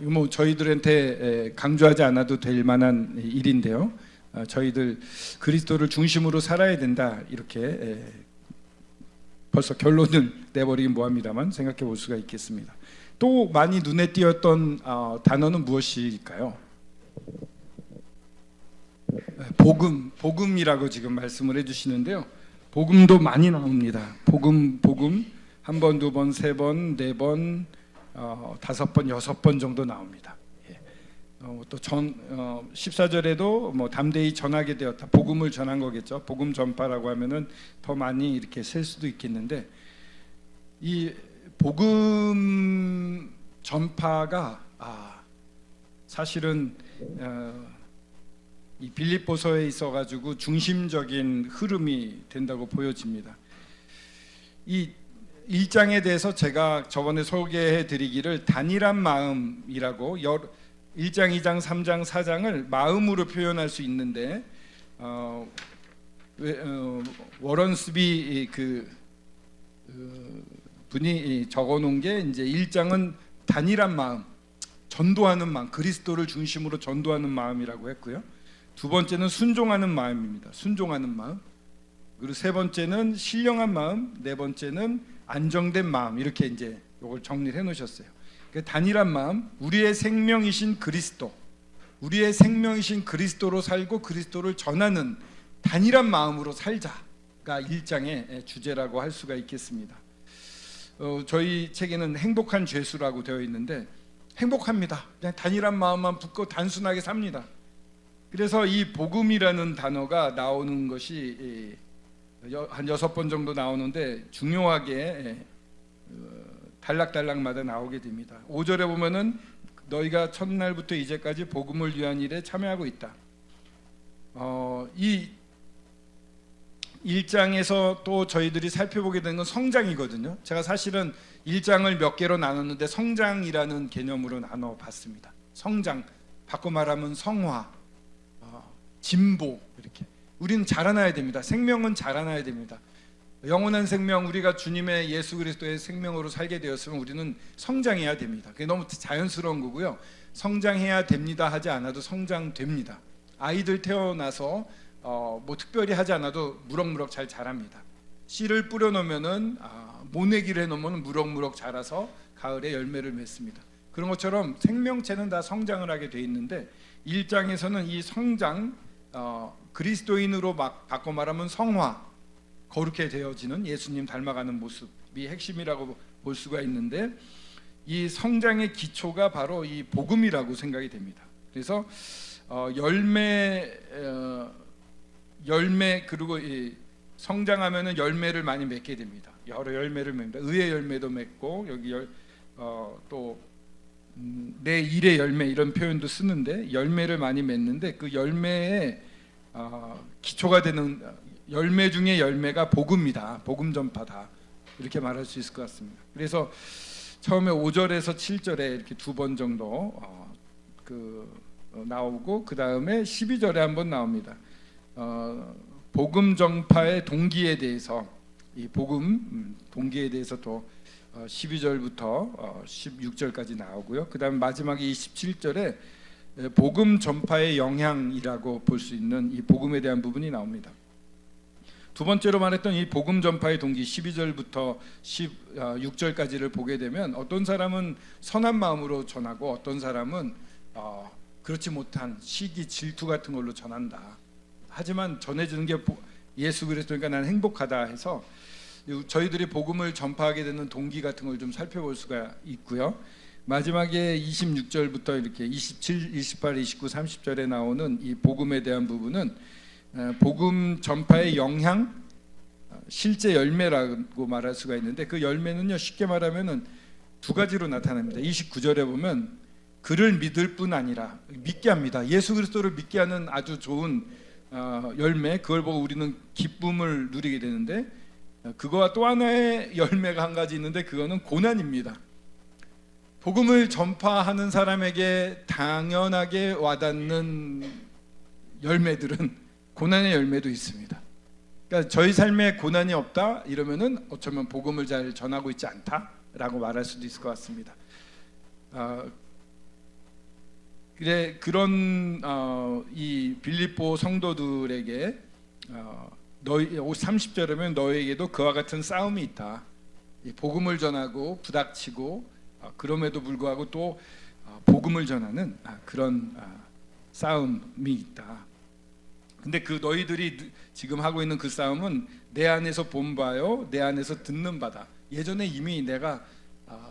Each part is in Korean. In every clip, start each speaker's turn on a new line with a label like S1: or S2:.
S1: 뭐 저희들한테 강조하지 않아도 될 만한 일인데요. 저희들 그리스도를 중심으로 살아야 된다 이렇게 벌써 결론을 내버리긴 뭐합니다만 생각해 볼 수가 있겠습니다. 또 많이 눈에 띄었던 단어는 무엇일까요? 복음이라고 지금 말씀을 해주시는데요. 복음도 많이 나옵니다. 복음 한 번, 두 번, 세 번, 네 번, 5번, 6번 정도 나옵니다. 또 14절에도 뭐 담대히 전하게 되었다. 복음을 전한 거겠죠. 복음 전파라고 하면은 더 많이 이렇게 셀 수도 있겠는데, 이 복음 전파가 사실은 이 빌립보서에 있어가지고 중심적인 흐름이 된다고 보여집니다. 이 1장에 대해서 제가 저번에 소개해드리기를 단일한 마음이라고 1장, 2장, 3장, 4장을 마음으로 표현할 수 있는데 워런 스비 분이 적어놓은 게 이제 1장은 단일한 마음, 전도하는 마음, 그리스도를 중심으로 전도하는 마음이라고 했고요. 두 번째는 순종하는 마음입니다. 순종하는 마음. 그리고 세 번째는 신령한 마음, 네 번째는 안정된 마음. 이렇게 이제 이걸 정리를 해놓으셨어요. 단일한 마음, 우리의 생명이신 그리스도, 우리의 생명이신 그리스도로 살고 그리스도를 전하는 단일한 마음으로 살자가 1장의 주제라고 할 수가 있겠습니다. 저희 책에는 행복한 죄수라고 되어 있는데 행복합니다. 그냥 단일한 마음만 붙고 단순하게 삽니다. 그래서 이 복음이라는 단어가 나오는 것이 한 6번 정도 나오는데 중요하게 단락단락마다 나오게 됩니다. 5절에 보면은 너희가 첫날부터 이제까지 복음을 위한 일에 참여하고 있다. 이 1장에서 또 저희들이 살펴보게 되는 건 성장이거든요. 제가 사실은 1장을 몇 개로 나눴는데 성장이라는 개념으로 나눠봤습니다. 성장, 바꿔 말하면 성화, 진보, 이렇게 우리는 자라나야 됩니다. 생명은 자라나야 됩니다. 영원한 생명, 우리가 주님의 예수 그리스도의 생명으로 살게 되었으면 우리는 성장해야 됩니다. 그게 너무 자연스러운 거고요. 성장해야 됩니다 하지 않아도 성장됩니다. 아이들 태어나서 뭐 특별히 하지 않아도 무럭무럭 잘 자랍니다. 씨를 뿌려 놓으면은 모내기를 해 놓으면 무럭무럭 자라서 가을에 열매를 맺습니다. 그런 것처럼 생명체는 다 성장을 하게 돼 있는데 1장에서는 이 성장, 그리스도인으로 바꿔 말하면 성화, 거룩해 되어지는 예수님 닮아가는 모습이 핵심이라고 볼 수가 있는데, 이 성장의 기초가 바로 이 복음이라고 생각이 됩니다. 그래서 열매 그리고 이 성장하면은 열매를 많이 맺게 됩니다. 여러 열매를 맺습니다. 의의 열매도 맺고 여기 또 내 일의 열매 이런 표현도 쓰는데 열매를 많이 맺는데 그 열매의 기초가 되는 열매 중에 열매가 복음이다. 복음 전파다. 이렇게 말할 수 있을 것 같습니다. 그래서 처음에 5절에서 7절에 이렇게 2번 정도 나오고 그 다음에 12절에 한번 나옵니다. 복음 전파의 동기에 대해서 이 복음 동기에 대해서 또 12절부터 16절까지 나오고요. 그 다음 마지막에 27절에 복음 전파의 영향이라고 볼 수 있는 이 복음에 대한 부분이 나옵니다. 두 번째로 말했던 이 복음 전파의 동기 12절부터 16절까지를 보게 되면 어떤 사람은 선한 마음으로 전하고 어떤 사람은 그렇지 못한 시기 질투 같은 걸로 전한다. 하지만 전해지는 게 예수 그리스도니까 나는 행복하다 해서 저희들이 복음을 전파하게 되는 동기 같은 걸 좀 살펴볼 수가 있고요. 마지막에 26절부터 이렇게 27, 28, 29, 30절에 나오는 이 복음에 대한 부분은 복음 전파의 영향, 실제 열매라고 말할 수가 있는데 그 열매는요 쉽게 말하면은 두 가지로 나타납니다. 29절에 보면 그를 믿을 뿐 아니라 믿게 합니다. 예수 그리스도를 믿게 하는 아주 좋은 열매, 그걸 보고 우리는 기쁨을 누리게 되는데 그거와 또 하나의 열매가 한 가지 있는데 그거는 고난입니다. 복음을 전파하는 사람에게 당연하게 와닿는 열매들은 고난의 열매도 있습니다. 그러니까 저희 삶에 고난이 없다 이러면은 어쩌면 복음을 잘 전하고 있지 않다라고 말할 수도 있을 것 같습니다. 그래 그런 이 빌립보 성도들에게 너희 30절에면 너희에게도 그와 같은 싸움이 있다. 이 복음을 전하고 부닥치고 그럼에도 불구하고 또 복음을 전하는 그런 싸움이 있다. 근데 그 너희들이 지금 하고 있는 그 싸움은 내 안에서 본 바요, 내 안에서 듣는 바다. 예전에 이미 내가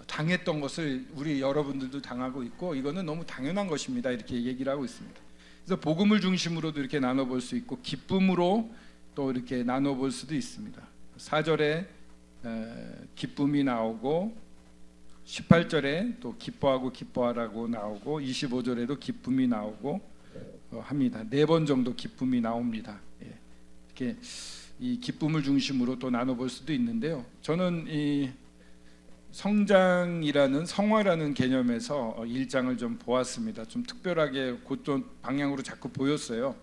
S1: 당했던 것을 우리 여러분들도 당하고 있고 이거는 너무 당연한 것입니다. 이렇게 얘기를 하고 있습니다. 그래서 복음을 중심으로도 이렇게 나눠볼 수 있고 기쁨으로 또 이렇게 나눠볼 수도 있습니다. 4절에 기쁨이 나오고 18절에 또 기뻐하고 기뻐하라고 나오고 25절에도 기쁨이 나오고 합니다. 4번 정도 기쁨이 나옵니다. 이렇게 이 기쁨을 중심으로 또 나눠볼 수도 있는데요. 저는 이 성장이라는 성화라는 개념에서 1장을 좀 보았습니다. 좀 특별하게 그쪽 방향으로 자꾸 보였어요.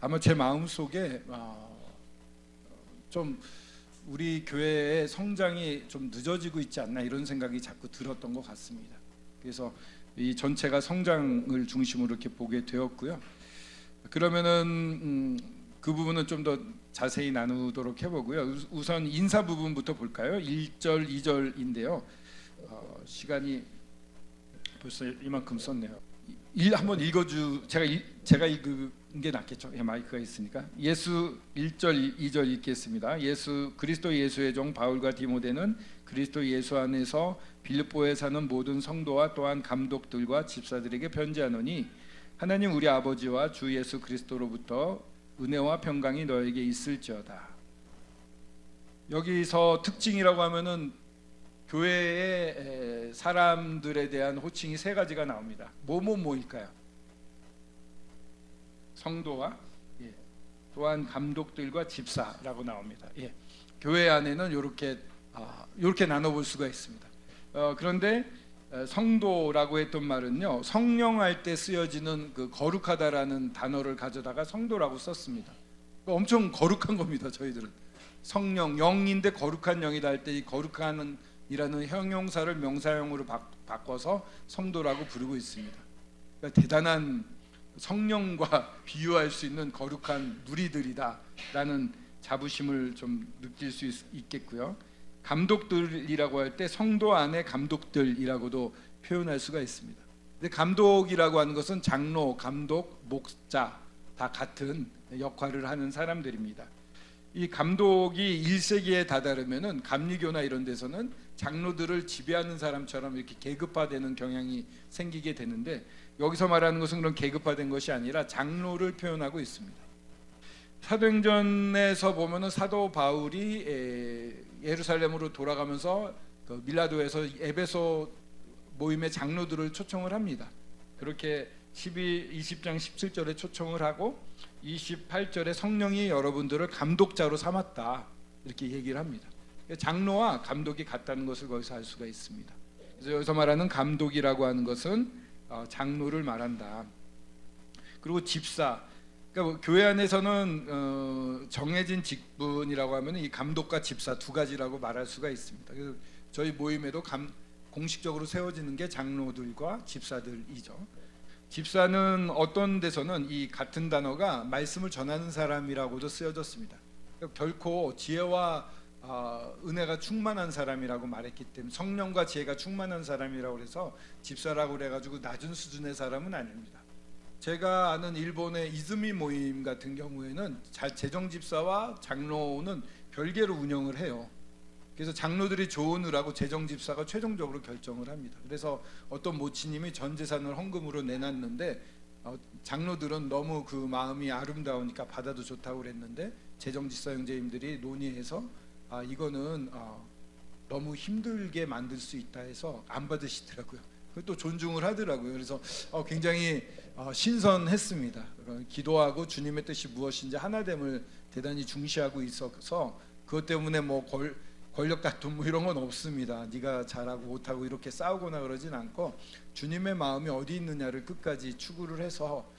S1: 아마 제 마음 속에 좀 우리 교회의 성장이 좀 늦어지고 있지 않나 이런 생각이 자꾸 들었던 것 같습니다. 그래서 이 전체가 성장을 중심으로 이렇게 보게 되었고요. 그러면은 그 부분은 좀 더 자세히 나누도록 해보고요. 우선 인사 부분부터 볼까요? 1절, 2절인데요. 시간이 벌써 이만큼 썼네요. 한번 읽어주. 제가 읽은 게 낫겠죠. 마이크가 있으니까. 예수 1절, 2절 읽겠습니다. 예수 그리스도 예수의 종 바울과 디모데는 그리스도 예수 안에서 빌립보에 사는 모든 성도와 또한 감독들과 집사들에게 편지하노니 하나님 우리 아버지와 주 예수 그리스도로부터 은혜와 평강이 너에게 있을지어다. 여기서 특징이라고 하면은 교회의 사람들에 대한 호칭이 3가지가 나옵니다. 뭐일까요? 성도와 또한 감독들과 집사라고 나옵니다. 교회 안에는 이렇게 나눠볼 수가 있습니다. 그런데 성도라고 했던 말은요, 성령할 때 쓰여지는 그 거룩하다라는 단어를 가져다가 성도라고 썼습니다. 엄청 거룩한 겁니다. 저희들은 성령, 영인데 거룩한 영이다 할 때 이 거룩한 이라는 형용사를 명사형으로 바꿔서 성도라고 부르고 있습니다. 그러니까 대단한 성령과 비유할 수 있는 거룩한 무리들이다라는 자부심을 좀 느낄 수 있겠고요. 감독들이라고 할 때 성도 안에 감독들이라고도 표현할 수가 있습니다. 근데 감독이라고 하는 것은 장로, 감독, 목자 다 같은 역할을 하는 사람들입니다. 이 감독이 1세기에 다다르면은 감리교나 이런 데서는 장로들을 지배하는 사람처럼 이렇게 계급화되는 경향이 생기게 되는데 여기서 말하는 것은 그런 계급화된 것이 아니라 장로를 표현하고 있습니다. 사도행전에서 보면은 사도 바울이 예루살렘으로 돌아가면서 그 밀라도에서 에베소 모임의 장로들을 초청을 합니다. 그렇게 20장 17절에 초청을 하고 28절에 성령이 여러분들을 감독자로 삼았다 이렇게 얘기를 합니다. 장로와 감독이 같다는 것을 거기서 알 수가 있습니다. 그래서 여기서 말하는 감독이라고 하는 것은 장로를 말한다. 그리고 집사, 그러니까 교회 안에서는 정해진 직분이라고 하면 이 감독과 집사 2가지라고 말할 수가 있습니다. 그래서 저희 모임에도 공식적으로 세워지는 게 장로들과 집사들이죠. 집사는 어떤 데서는 이 같은 단어가 말씀을 전하는 사람이라고도 쓰여졌습니다. 그러니까 결코 지혜와 은혜가 충만한 사람이라고 말했기 때문에 성령과 지혜가 충만한 사람이라고 해서 집사라고 그래가지고 낮은 수준의 사람은 아닙니다. 제가 아는 일본의 이즈미 모임 같은 경우에는 재정집사와 장로는 별개로 운영을 해요. 그래서 장로들이 조언을 재정집사가 최종적으로 결정을 합니다. 그래서 어떤 모치님이 전 재산을 헌금으로 내놨는데 장로들은 너무 그 마음이 아름다우니까 받아도 좋다고 그랬는데 재정집사 형제님들이 논의해서 이거는 너무 힘들게 만들 수 있다 해서 안 받으시더라고요. 또 존중을 하더라고요. 그래서 굉장히 신선했습니다. 기도하고 주님의 뜻이 무엇인지 하나됨을 대단히 중시하고 있어서 그것 때문에 뭐 권력 다툼 뭐 이런 건 없습니다. 네가 잘하고 못하고 이렇게 싸우거나 그러진 않고 주님의 마음이 어디 있느냐를 끝까지 추구를 해서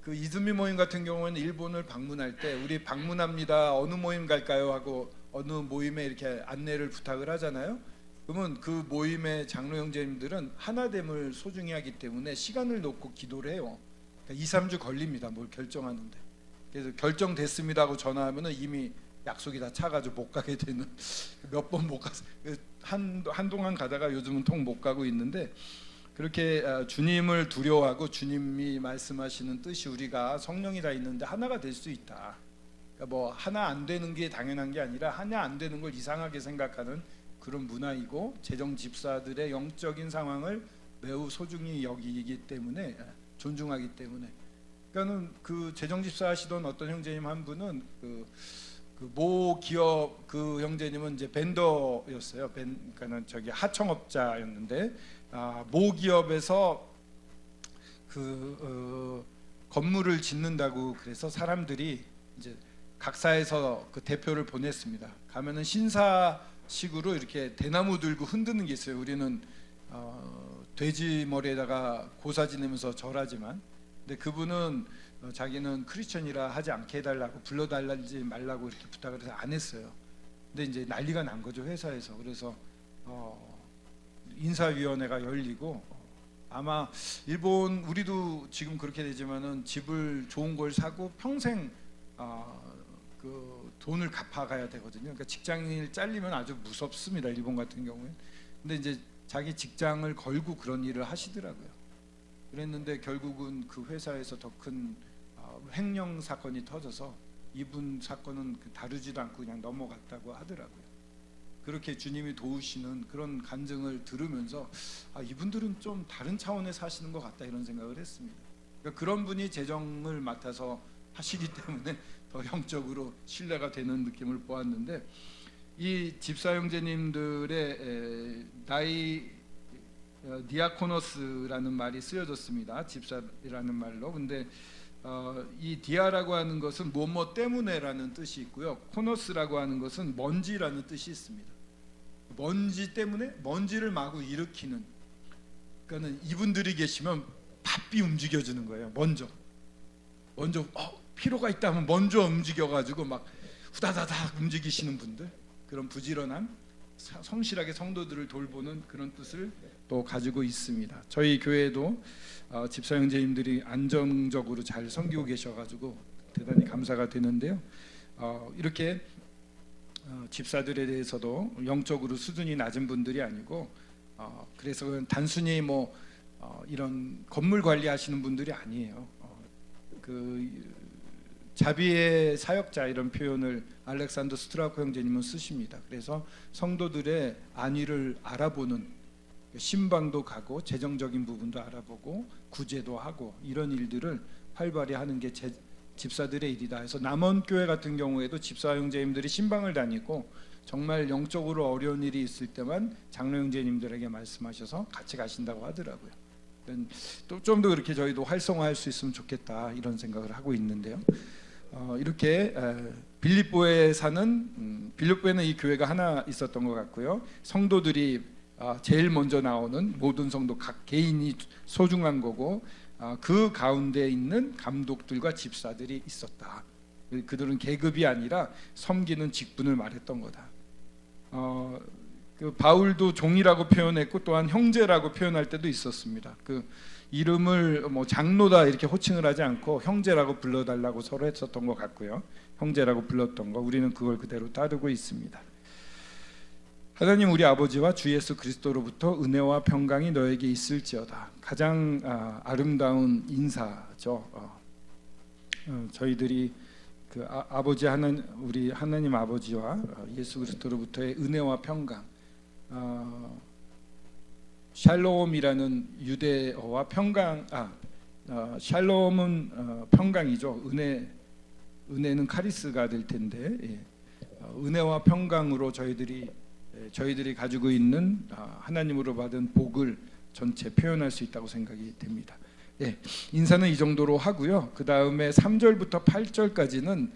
S1: 그 이즈미 모임 같은 경우는 일본을 방문할 때 우리 방문합니다. 어느 모임 갈까요? 하고 어느 모임에 이렇게 안내를 부탁을 하잖아요. 그러면 그 모임의 장로 형제님들은 하나됨을 소중히 하기 때문에 시간을 놓고 기도를 해요. 그러니까 2, 3주 걸립니다. 뭘 결정하는데. 그래서 결정됐습니다 하고 전화하면은 이미 약속이 다 차가지고 못 가게 되는, 몇 번 못 가서 한동안 가다가 요즘은 통 못 가고 있는데, 그렇게 주님을 두려워하고 주님이 말씀하시는 뜻이 우리가 성령이 다 있는데 하나가 될 수 있다. 그러니까 뭐 하나 안 되는 게 당연한 게 아니라 하나 안 되는 걸 이상하게 생각하는 그런 문화이고, 재정 집사들의 영적인 상황을 매우 소중히 여기기 때문에, 존중하기 때문에. 그러니까는 그 재정 집사 하시던 어떤 형제님 한 분은 모 기업 그 형제님은 이제 벤더였어요. 그러니까는 저기 하청업자였는데, 모 기업에서 건물을 짓는다고 그래서 사람들이 이제 각사에서 그 대표를 보냈습니다. 가면은 신사식으로 이렇게 대나무 들고 흔드는 게 있어요. 우리는 돼지 머리에다가 고사 지내면서 절하지만, 근데 그분은 자기는 크리스천이라 하지 않게 해달라고, 불러달라지 말라고 이렇게 부탁을 해서 안 했어요. 근데 이제 난리가 난 거죠, 회사에서. 그래서 인사위원회가 열리고, 아마 일본, 우리도 지금 그렇게 되지만은 집을 좋은 걸 사고 평생 그 돈을 갚아가야 되거든요. 그러니까 직장인을 잘리면 아주 무섭습니다, 일본 같은 경우에. 근데 이제 자기 직장을 걸고 그런 일을 하시더라고요. 그랬는데 결국은 그 회사에서 더 큰 횡령 사건이 터져서 이분 사건은 다루지도 않고 그냥 넘어갔다고 하더라고요. 그렇게 주님이 도우시는 그런 간증을 들으면서 이분들은 좀 다른 차원에 사시는 것 같다, 이런 생각을 했습니다. 그러니까 그런 분이 재정을 맡아서 하시기 때문에 더 영적으로 신뢰가 되는 느낌을 보았는데, 이 집사 형제님들의 나이 디아코노스라는 말이 쓰여졌습니다. 집사라는 말로. 근데 이 디아라고 하는 것은 뭐뭐 때문에라는 뜻이 있고요. 코노스라고 하는 것은 먼지라는 뜻이 있습니다. 먼지 때문에, 먼지를 마구 일으키는. 그러니까는 이분들이 계시면 바삐 움직여주는 거예요. 먼저 필요가 있다면 먼저 움직여가지고 막 후다다닥 움직이시는 분들, 그런 부지런한, 성실하게 성도들을 돌보는 그런 뜻을 또 가지고 있습니다. 저희 교회도 집사 형제님들이 안정적으로 잘 섬기고 계셔가지고 대단히 감사가 되는데요. 이렇게 집사들에 대해서도 영적으로 수준이 낮은 분들이 아니고, 그래서 단순히 뭐 이런 건물 관리하시는 분들이 아니에요. 자비의 사역자, 이런 표현을 알렉산더 스트라코 형제님은 쓰십니다. 그래서 성도들의 안위를 알아보는, 신방도 가고 재정적인 부분도 알아보고 구제도 하고, 이런 일들을 활발히 하는 게 집사들의 일이다 해서, 남원교회 같은 경우에도 집사 형제님들이 신방을 다니고 정말 영적으로 어려운 일이 있을 때만 장로 형제님들에게 말씀하셔서 같이 가신다고 하더라고요. 또 좀 더 그렇게 저희도 활성화할 수 있으면 좋겠다, 이런 생각을 하고 있는데요. 이렇게 빌립보에 사는, 빌립보에는 이 교회가 하나 있었던 것 같고요. 성도들이 제일 먼저 나오는, 모든 성도 각 개인이 소중한 거고, 그 가운데 있는 감독들과 집사들이 있었다. 그들은 계급이 아니라 섬기는 직분을 말했던 거다. 바울도 종이라고 표현했고 또한 형제라고 표현할 때도 있었습니다. 이름을 뭐 장로다 이렇게 호칭을 하지 않고 형제라고 불러달라고 서로 했었던 것 같고요. 형제라고 불렀던 거, 우리는 그걸 그대로 따르고 있습니다. 하나님 우리 아버지와 주 예수 그리스도로부터 은혜와 평강이 너에게 있을지어다. 가장 아름다운 인사죠. 저희들이 아버지 우리 하나님 아버지와 예수 그리스도로부터의 은혜와 평강, 샬롬이라는 유대어와 평강, 샬롬은 평강이죠. 은혜는 카리스가 될 텐데, 은혜와 평강으로 저희들이 가지고 있는 하나님으로 받은 복을 전체 표현할 수 있다고 생각이 됩니다. 인사는 이 정도로 하고요. 그 다음에 3절부터 8절까지는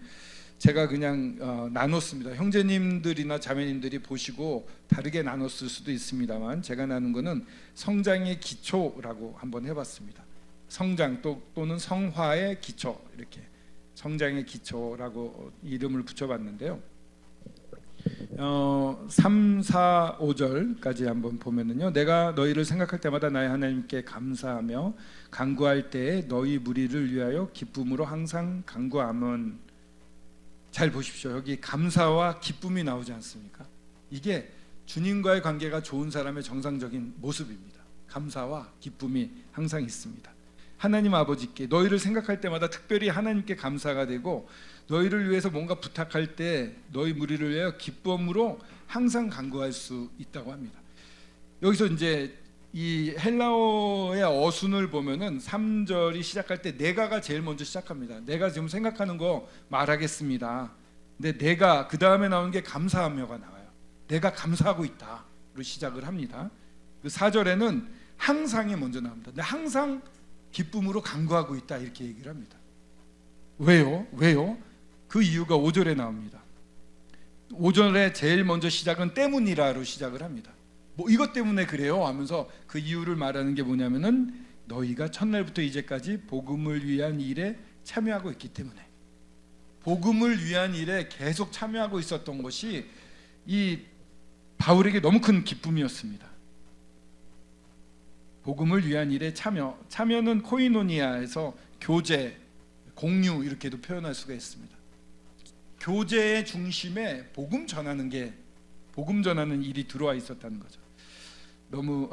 S1: 제가 그냥 나눴습니다. 형제님들이나 자매님들이 보시고 다르게 나눴을 수도 있습니다만, 제가 나눈 거는 성장의 기초라고 한번 해봤습니다. 성장 또는 성화의 기초, 이렇게 성장의 기초라고 이름을 붙여봤는데요. 3, 4, 5절까지 한번 보면은요. 내가 너희를 생각할 때마다 나의 하나님께 감사하며 간구할 때에 너희 무리를 위하여 기쁨으로 항상 간구함은. 잘 보십시오. 여기 감사와 기쁨이 나오지 않습니까? 이게 주님과의 관계가 좋은 사람의 정상적인 모습입니다. 감사와 기쁨이 항상 있습니다. 하나님 아버지께 너희를 생각할 때마다 특별히 하나님께 감사가 되고, 너희를 위해서 뭔가 부탁할 때 너희 무리를 위하여 기쁨으로 항상 간구할 수 있다고 합니다. 여기서 이제 이 헬라어의 어순을 보면은 3절이 시작할 때 내가가 제일 먼저 시작합니다. 내가 지금 생각하는 거 말하겠습니다. 근데 내가 그 다음에 나오는 게 감사하며가 나와요. 내가 감사하고 있다로 시작을 합니다. 그 4절에는 항상이 먼저 나옵니다. 근데 항상 기쁨으로 간구하고 있다 이렇게 얘기를 합니다. 왜요? 그 이유가 5절에 나옵니다. 5절에 제일 먼저 시작은 때문이라로 시작을 합니다. 뭐 이것 때문에 그래요 하면서 그 이유를 말하는 게 뭐냐면은 너희가 첫날부터 이제까지 복음을 위한 일에 참여하고 있기 때문에, 복음을 위한 일에 계속 참여하고 있었던 것이 이 바울에게 너무 큰 기쁨이었습니다. 복음을 위한 일에 참여는 코이노니아에서 교제, 공유 이렇게도 표현할 수가 있습니다. 교제의 중심에 복음 전하는 일이 들어와 있었다는 거죠. 너무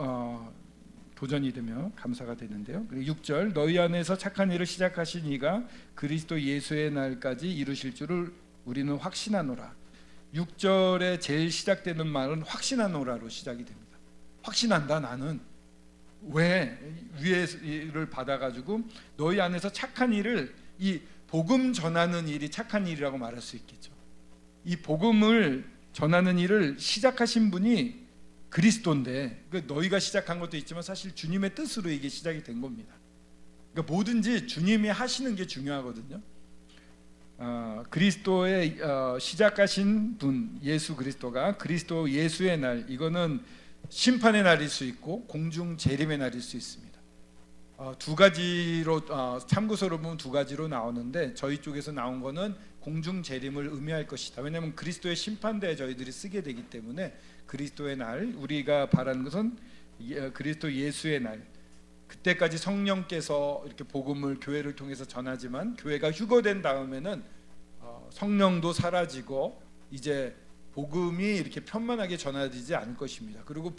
S1: 도전이 되며 감사가 되는데요. 그리고 6절 너희 안에서 착한 일을 시작하신 이가 그리스도 예수의 날까지 이루실 줄을 우리는 확신하노라. 6절에 제일 시작되는 말은 확신하노라로 시작이 됩니다. 확신한다. 나는 왜 위에를 받아가지고 너희 안에서 착한 일을, 이 복음 전하는 일이 착한 일이라고 말할 수 있겠죠. 이 복음을 전하는 일을 시작하신 분이 그리스도인데, 너희가 시작한 것도 있지만 사실 주님의 뜻으로 이게 시작이 된 겁니다. 그러니까 뭐든지 주님이 하시는 게 중요하거든요. 그리스도의 시작하신 분 예수 그리스도가 그리스도 예수의 날, 이거는 심판의 날일 수 있고 공중 재림의 날일 수 있습니다. 두 가지로 참고서로 보면 두 가지로 나오는데 저희 쪽에서 나온 거는 공중 재림을 의미할 것이다. 왜냐하면 그리스도의 심판대에 저희들이 쓰게 되기 때문에 그리스도의 날, 우리가 바라는 것은 그리스도 예수의 날, 그때까지 성령께서 이렇게 복음을 교회를 통해서 전하지만 교회가 휴거된 다음에는 성령도 사라지고 이제 복음이 이렇게 편만하게 전해지지 않을 것입니다. 그리고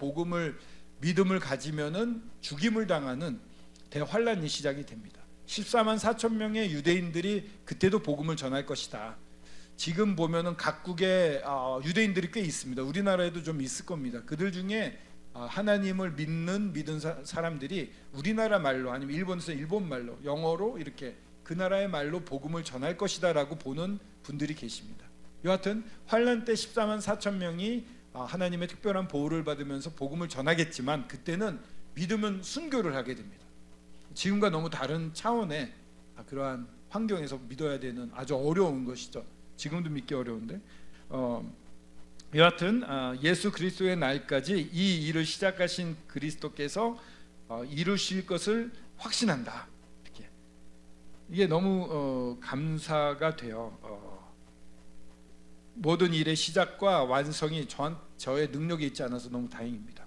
S1: 믿음을 가지면은 죽임을 당하는 대환란이 시작이 됩니다. 14만 4천 명의 유대인들이 그때도 복음을 전할 것이다. 지금 보면은 각국에 유대인들이 꽤 있습니다. 우리나라에도 좀 있을 겁니다. 그들 중에 하나님을 믿는 사람들이 우리나라 말로 아니면 일본에서 일본 말로, 영어로 이렇게 그 나라의 말로 복음을 전할 것이다라고 보는 분들이 계십니다. 여하튼 환란 때 14만 4천 명이 하나님의 특별한 보호를 받으면서 복음을 전하겠지만 그때는 믿으면 순교를 하게 됩니다. 지금과 너무 다른 차원의 그러한 환경에서 믿어야 되는 아주 어려운 것이죠. 지금도 믿기 어려운데 여하튼 예수 그리스도의 날까지 이 일을 시작하신 그리스도께서 이루실 것을 확신한다. 이렇게. 이게 너무 감사가 돼요. 모든 일의 시작과 완성이 저의 능력에 있지 않아서 너무 다행입니다.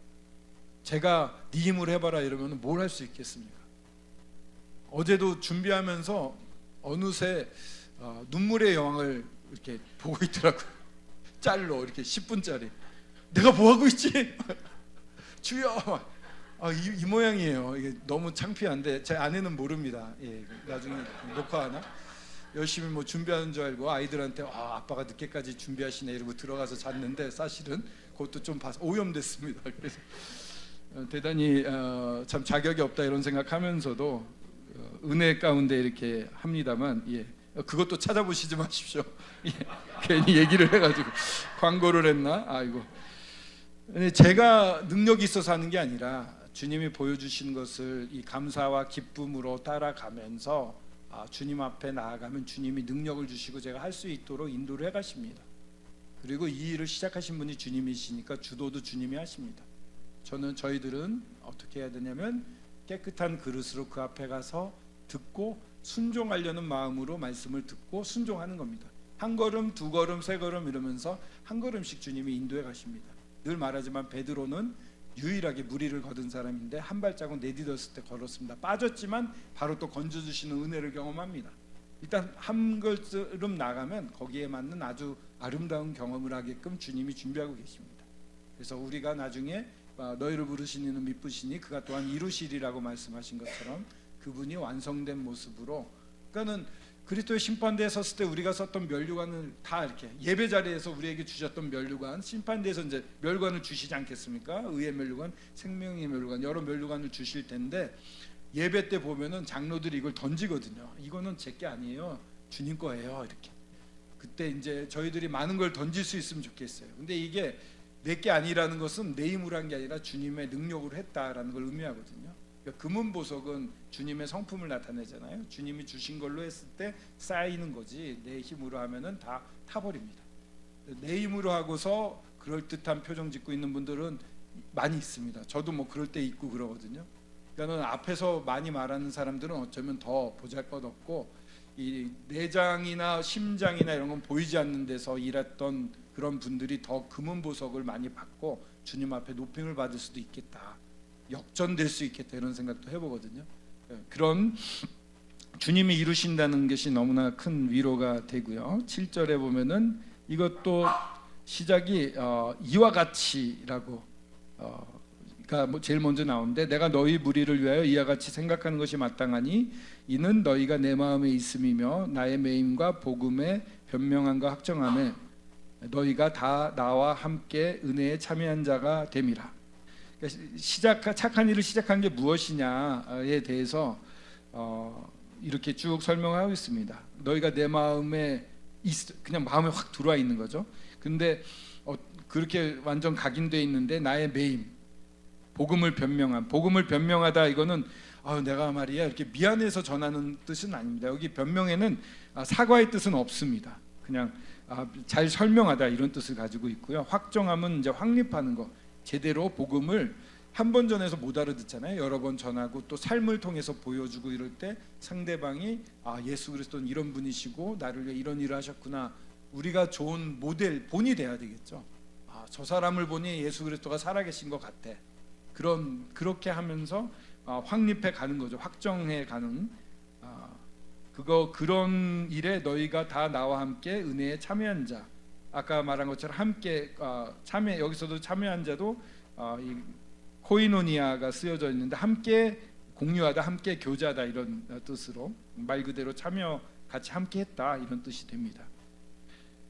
S1: 제가 네 힘으로 해봐라 이러면 뭘 할 수 있겠습니까? 어제도 준비하면서 어느새 눈물의 여왕을 이렇게 보고 있더라고요. 짤로 이렇게 10분짜리. 내가 뭐 하고 있지? 주여. 이 모양이에요. 이게 너무 창피한데 제 아내는 모릅니다. 예, 나중에 녹화하나? 열심히 뭐 준비하는 줄 알고 아이들한테 아빠가 늦게까지 준비하시네 이러고 들어가서 잤는데 사실은 그것도 좀 봐서 오염됐습니다. 그래서 대단히 참 자격이 없다 이런 생각하면서도 은혜 가운데 이렇게 합니다만, 예, 그것도 찾아보시지 마십시오. 예, 괜히 얘기를 해가지고 광고를 했나? 아이고. 제가 능력이 있어서 하는 게 아니라 주님이 보여주신 것을 이 감사와 기쁨으로 따라가면서 주님 앞에 나아가면 주님이 능력을 주시고 제가 할 수 있도록 인도를 해가십니다. 그리고 이 일을 시작하신 분이 주님이시니까 주도도 주님이 하십니다. 저희들은 어떻게 해야 되냐면 깨끗한 그릇으로 그 앞에 가서 듣고 순종하려는 마음으로 말씀을 듣고 순종하는 겁니다. 한 걸음, 두 걸음, 세 걸음 이러면서 한 걸음씩 주님이 인도해 가십니다. 늘 말하지만 베드로는 유일하게 무리를 거둔 사람인데 한 발자국 내딛었을 때 걸었습니다. 빠졌지만 바로 또 건져주시는 은혜를 경험합니다. 일단 한 걸음 나가면 거기에 맞는 아주 아름다운 경험을 하게끔 주님이 준비하고 계십니다. 그래서 우리가 나중에 너희를 부르신 이는 미쁘시니 그가 또한 이루시리라고 말씀하신 것처럼 그분이 완성된 모습으로, 그러니까는 그리스도의 심판대에 섰을 때 우리가 썼던 면류관을 다 이렇게 예배 자리에서 우리에게 주셨던 면류관, 심판대에서 이제 면류관을 주시지 않겠습니까? 의의 면류관, 생명의 면류관, 여러 면류관을 주실 텐데 예배 때 보면은 장로들이 이걸 던지거든요. 이거는 제 게 아니에요, 주님 거예요. 이렇게 그때 이제 저희들이 많은 걸 던질 수 있으면 좋겠어요. 근데 이게 내 게 아니라는 것은 내 힘으로 한 게 아니라 주님의 능력으로 했다라는 걸 의미하거든요. 그러니까 금은보석은 주님의 성품을 나타내잖아요. 주님이 주신 걸로 했을 때 쌓이는 거지 내 힘으로 하면은 다 타버립니다. 내 힘으로 하고서 그럴듯한 표정 짓고 있는 분들은 많이 있습니다. 저도 뭐 그럴 때 있고 그러거든요. 그러니까 앞에서 많이 말하는 사람들은 어쩌면 더 보잘것없고 이 내장이나 심장이나 이런 건 보이지 않는 데서 일했던 그런 분들이 더 금은보석을 많이 받고 주님 앞에 높임을 받을 수도 있겠다, 역전될 수 있겠다, 이런 생각도 해보거든요. 그런 주님이 이루신다는 것이 너무나 큰 위로가 되고요. 7절에 보면은 이것도 시작이 이와 같이라고 뭐 제일 먼저 나오는데, 내가 너희 무리를 위하여 이와 같이 생각하는 것이 마땅하니 이는 너희가 내 마음에 있음이며 나의 매임과 복음의 변명함과 확정함에 너희가 다 나와 함께 은혜에 참여한 자가 됨이라. 착한 일을 시작한 게 무엇이냐에 대해서 이렇게 쭉 설명하고 있습니다. 너희가 내 마음에 그냥 마음에 확 들어와 있는 거죠. 근데 그렇게 완전 각인되어 있는데 나의 매임, 복음을 변명하다, 이거는 내가 말이야 이렇게 미안해서 전하는 뜻은 아닙니다. 여기 변명에는 사과의 뜻은 없습니다. 그냥 잘 설명하다 이런 뜻을 가지고 있고요. 확정하면 이제 확립하는 거, 제대로 복음을 한 번 전해서 못 알아듣잖아요. 여러 번 전하고 또 삶을 통해서 보여주고 이럴 때 상대방이 예수 그리스도는 이런 분이시고 나를 위해 이런 일을 하셨구나, 우리가 좋은 모델 본이 돼야 되겠죠. 저 사람을 보니 예수 그리스도가 살아계신 것 같아. 그렇게 하면서 확립해 가는 거죠. 확정해 가는 그런 일에 너희가 다 나와 함께 은혜에 참여한 자. 아까 말한 것처럼 함께 참여, 여기서도 참여한 자도 이 코이노니아가 쓰여져 있는데 함께 공유하다, 함께 교제하다 이런 뜻으로 말 그대로 참여, 같이 함께 했다 이런 뜻이 됩니다.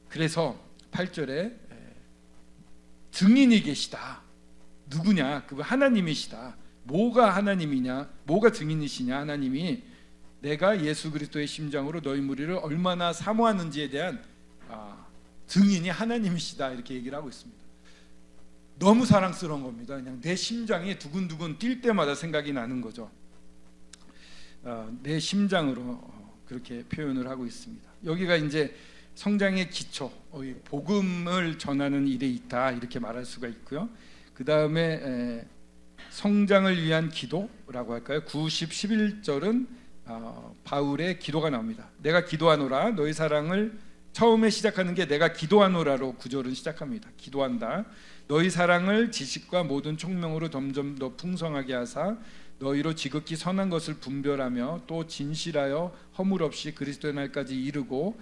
S1: 그래서 8절에 증인이 계시다. 누구냐? 그분 하나님이시다. 뭐가 하나님이냐? 뭐가 증인이시냐? 하나님이 내가 예수 그리스도의 심장으로 너희 무리를 얼마나 사모하는지에 대한 증인이 하나님이시다, 이렇게 얘기를 하고 있습니다. 너무 사랑스러운 겁니다. 그냥 내 심장이 두근두근 뛸 때마다 생각이 나는 거죠. 내 심장으로 그렇게 표현을 하고 있습니다. 여기가 이제 성장의 기초, 복음을 전하는 일에 있다, 이렇게 말할 수가 있고요. 그 다음에 성장을 위한 기도라고 할까요? 9, 10, 11절은 바울의 기도가 나옵니다. 내가 기도하노라. 너희 사랑을 처음에 시작하는 게 내가 기도하노라로 구절은 시작합니다. 기도한다. 너희 사랑을 지식과 모든 총명으로 점점 더 풍성하게 하사 너희로 지극히 선한 것을 분별하며 또 진실하여 허물 없이 그리스도의 날까지 이르고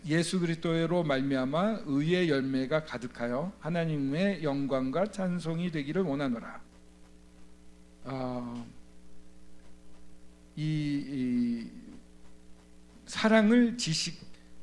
S1: 예수 그리스도로 말미암아 의의 열매가 가득하여 하나님의 영광과 찬송이 되기를 원하노라. 이 사랑을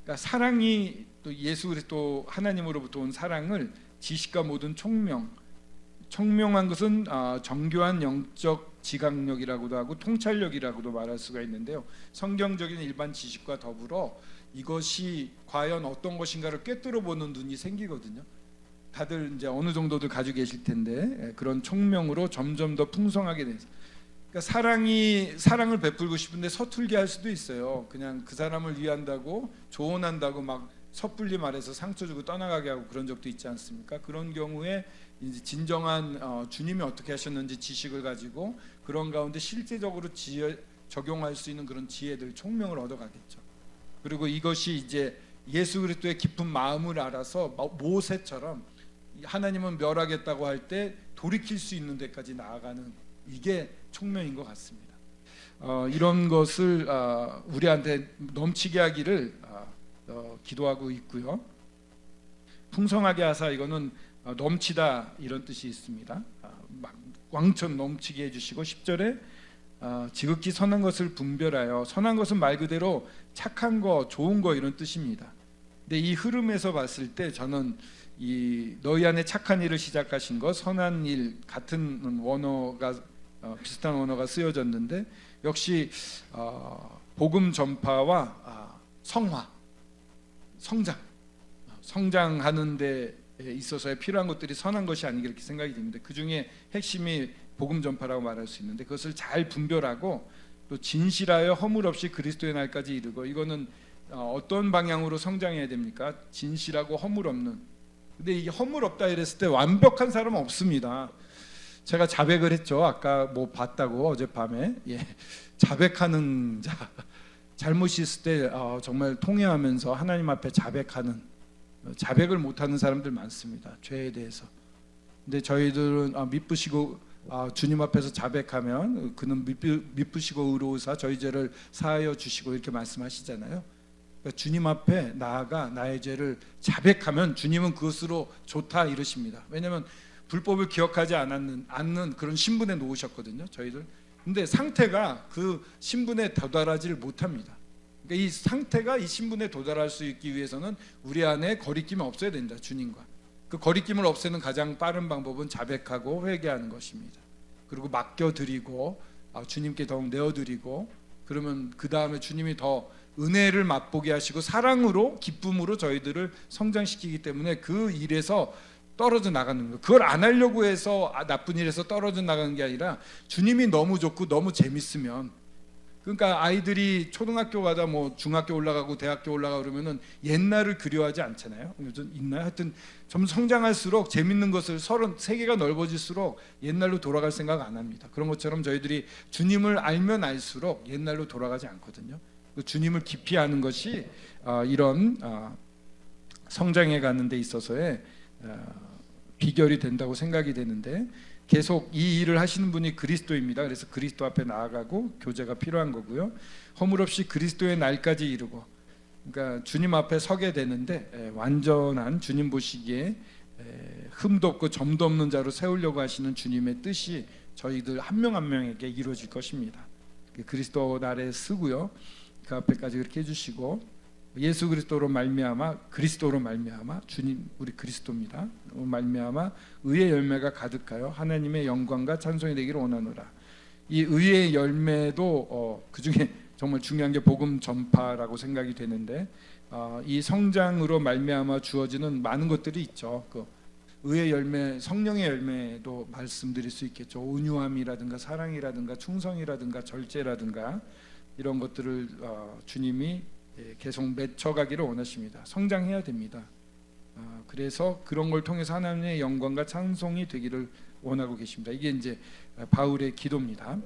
S1: 그러니까 사랑이 또 예수 그리스도 하나님으로부터 온 사랑을 지식과 모든 총명한 것은 정교한 영적 지각력이라고도 하고 통찰력이라고도 말할 수가 있는데요. 성경적인 일반 지식과 더불어 이것이 과연 어떤 것인가를 꿰뚫어 보는 눈이 생기거든요. 다들 이제 어느 정도도 가지고 계실 텐데 그런 총명으로 점점 더 풍성하게 돼서, 그러니까 사랑을 베풀고 싶은데 서툴게 할 수도 있어요. 그냥 그 사람을 위한다고 조언한다고 막 섣불리 말해서 상처 주고 떠나가게 하고 그런 적도 있지 않습니까? 그런 경우에 이제 진정한 주님이 어떻게 하셨는지 지식을 가지고 그런 가운데 실제적으로 적용할 수 있는 그런 지혜들, 총명을 얻어가겠죠. 그리고 이것이 이제 예수 그리스도의 깊은 마음을 알아서 모세처럼 하나님은 멸하겠다고 할 때 돌이킬 수 있는 데까지 나아가는, 이게 총명인 것 같습니다. 이런 것을 우리한테 넘치게 하기를 기도하고 있고요. 풍성하게 하사, 이거는 넘치다 이런 뜻이 있습니다. 왕천 넘치게 해주시고, 10절에 지극히 선한 것을 분별하여, 선한 것은 말 그대로 착한 거, 좋은 거 이런 뜻입니다. 근데 이 흐름에서 봤을 때 저는 이 너희 안에 착한 일을 시작하신 것, 선한 일, 같은 원어가 비슷한 원어가 쓰여졌는데, 역시 복음 전파와 성화, 성장하는 데 있어서에 필요한 것들이 선한 것이 아닌가 이렇게 생각이 됩니다. 그 중에 핵심이 복음 전파라고 말할 수 있는데, 그것을 잘 분별하고 또 진실하여 허물 없이 그리스도의 날까지 이르고, 이거는 어떤 방향으로 성장해야 됩니까? 진실하고 허물 없는. 근데 이 허물 없다 이랬을 때 완벽한 사람은 없습니다. 제가 자백을 했죠. 아까 뭐 봤다고 어젯밤에. 자백하는 자, 잘못이 있을 때 정말 통회하면서 하나님 앞에 자백하는, 자백을 못하는 사람들 많습니다. 죄에 대해서. 근데 저희들은 미쁘시고 주님 앞에서 자백하면 그는 미쁘시고 의로우사 저희 죄를 사하여 주시고 이렇게 말씀하시잖아요. 그러니까 주님 앞에 나아가 나의 죄를 자백하면 주님은 그것으로 좋다 이러십니다. 왜냐하면 불법을 기억하지 않는 그런 신분에 놓으셨거든요, 저희들. 근데 상태가 그 신분에 도달하지를 못합니다. 그러니까 이 상태가 이 신분에 도달할 수 있기 위해서는 우리 안에 거리낌이 없어야 된다, 주님과. 그 거리낌을 없애는 가장 빠른 방법은 자백하고 회개하는 것입니다. 그리고 맡겨드리고 주님께 더욱 내어드리고, 그러면 그 다음에 주님이 더 은혜를 맛보게 하시고 사랑으로, 기쁨으로 저희들을 성장시키기 때문에 그 일에서 떨어져 나가는 거예요. 그걸 안 하려고 해서 나쁜 일에서 떨어져 나가는 게 아니라, 주님이 너무 좋고 너무 재밌으면, 그러니까 아이들이 초등학교 가다 뭐 중학교 올라가고 대학교 올라가고 그러면은 옛날을 그리워하지 않잖아요. 요즘 있나요? 하여튼 좀 성장할수록 재밌는 것을, 세계가 넓어질수록 옛날로 돌아갈 생각 안 합니다. 그런 것처럼 저희들이 주님을 알면 알수록 옛날로 돌아가지 않거든요. 주님을 깊이 아는 것이 이런 성장해 가는 데 있어서의 비결이 된다고 생각이 되는데, 계속 이 일을 하시는 분이 그리스도입니다. 그래서 그리스도 앞에 나아가고 교제가 필요한 거고요. 허물 없이 그리스도의 날까지 이루고, 그러니까 주님 앞에 서게 되는데 완전한, 주님 보시기에 흠도 없고 점도 없는 자로 세우려고 하시는 주님의 뜻이 저희들 한 명 한 명에게 이루어질 것입니다. 그리스도 날에 쓰고요. 그 앞에까지 그렇게 해주시고, 예수 그리스도로 말미암아, 그리스도로 말미암아, 주님 우리 그리스도입니다. 말미암아 의의 열매가 가득하여 하나님의 영광과 찬송이 되기를 원하노라. 이 의의 열매도 그 중에 정말 중요한 게 복음 전파라고 생각이 되는데, 이 성장으로 말미암아 주어지는 많은 것들이 있죠. 그 의의 열매, 성령의 열매도 말씀드릴 수 있겠죠. 온유함이라든가 사랑이라든가 충성이라든가 절제라든가 이런 것들을 주님이 계속 맺혀가기를 원하십니다. 성장해야 됩니다. 그래서 그런 걸 통해서 하나님의 영광과 찬송이 되기를 원하고 계십니다. 이게 이제 바울의 기도입니다.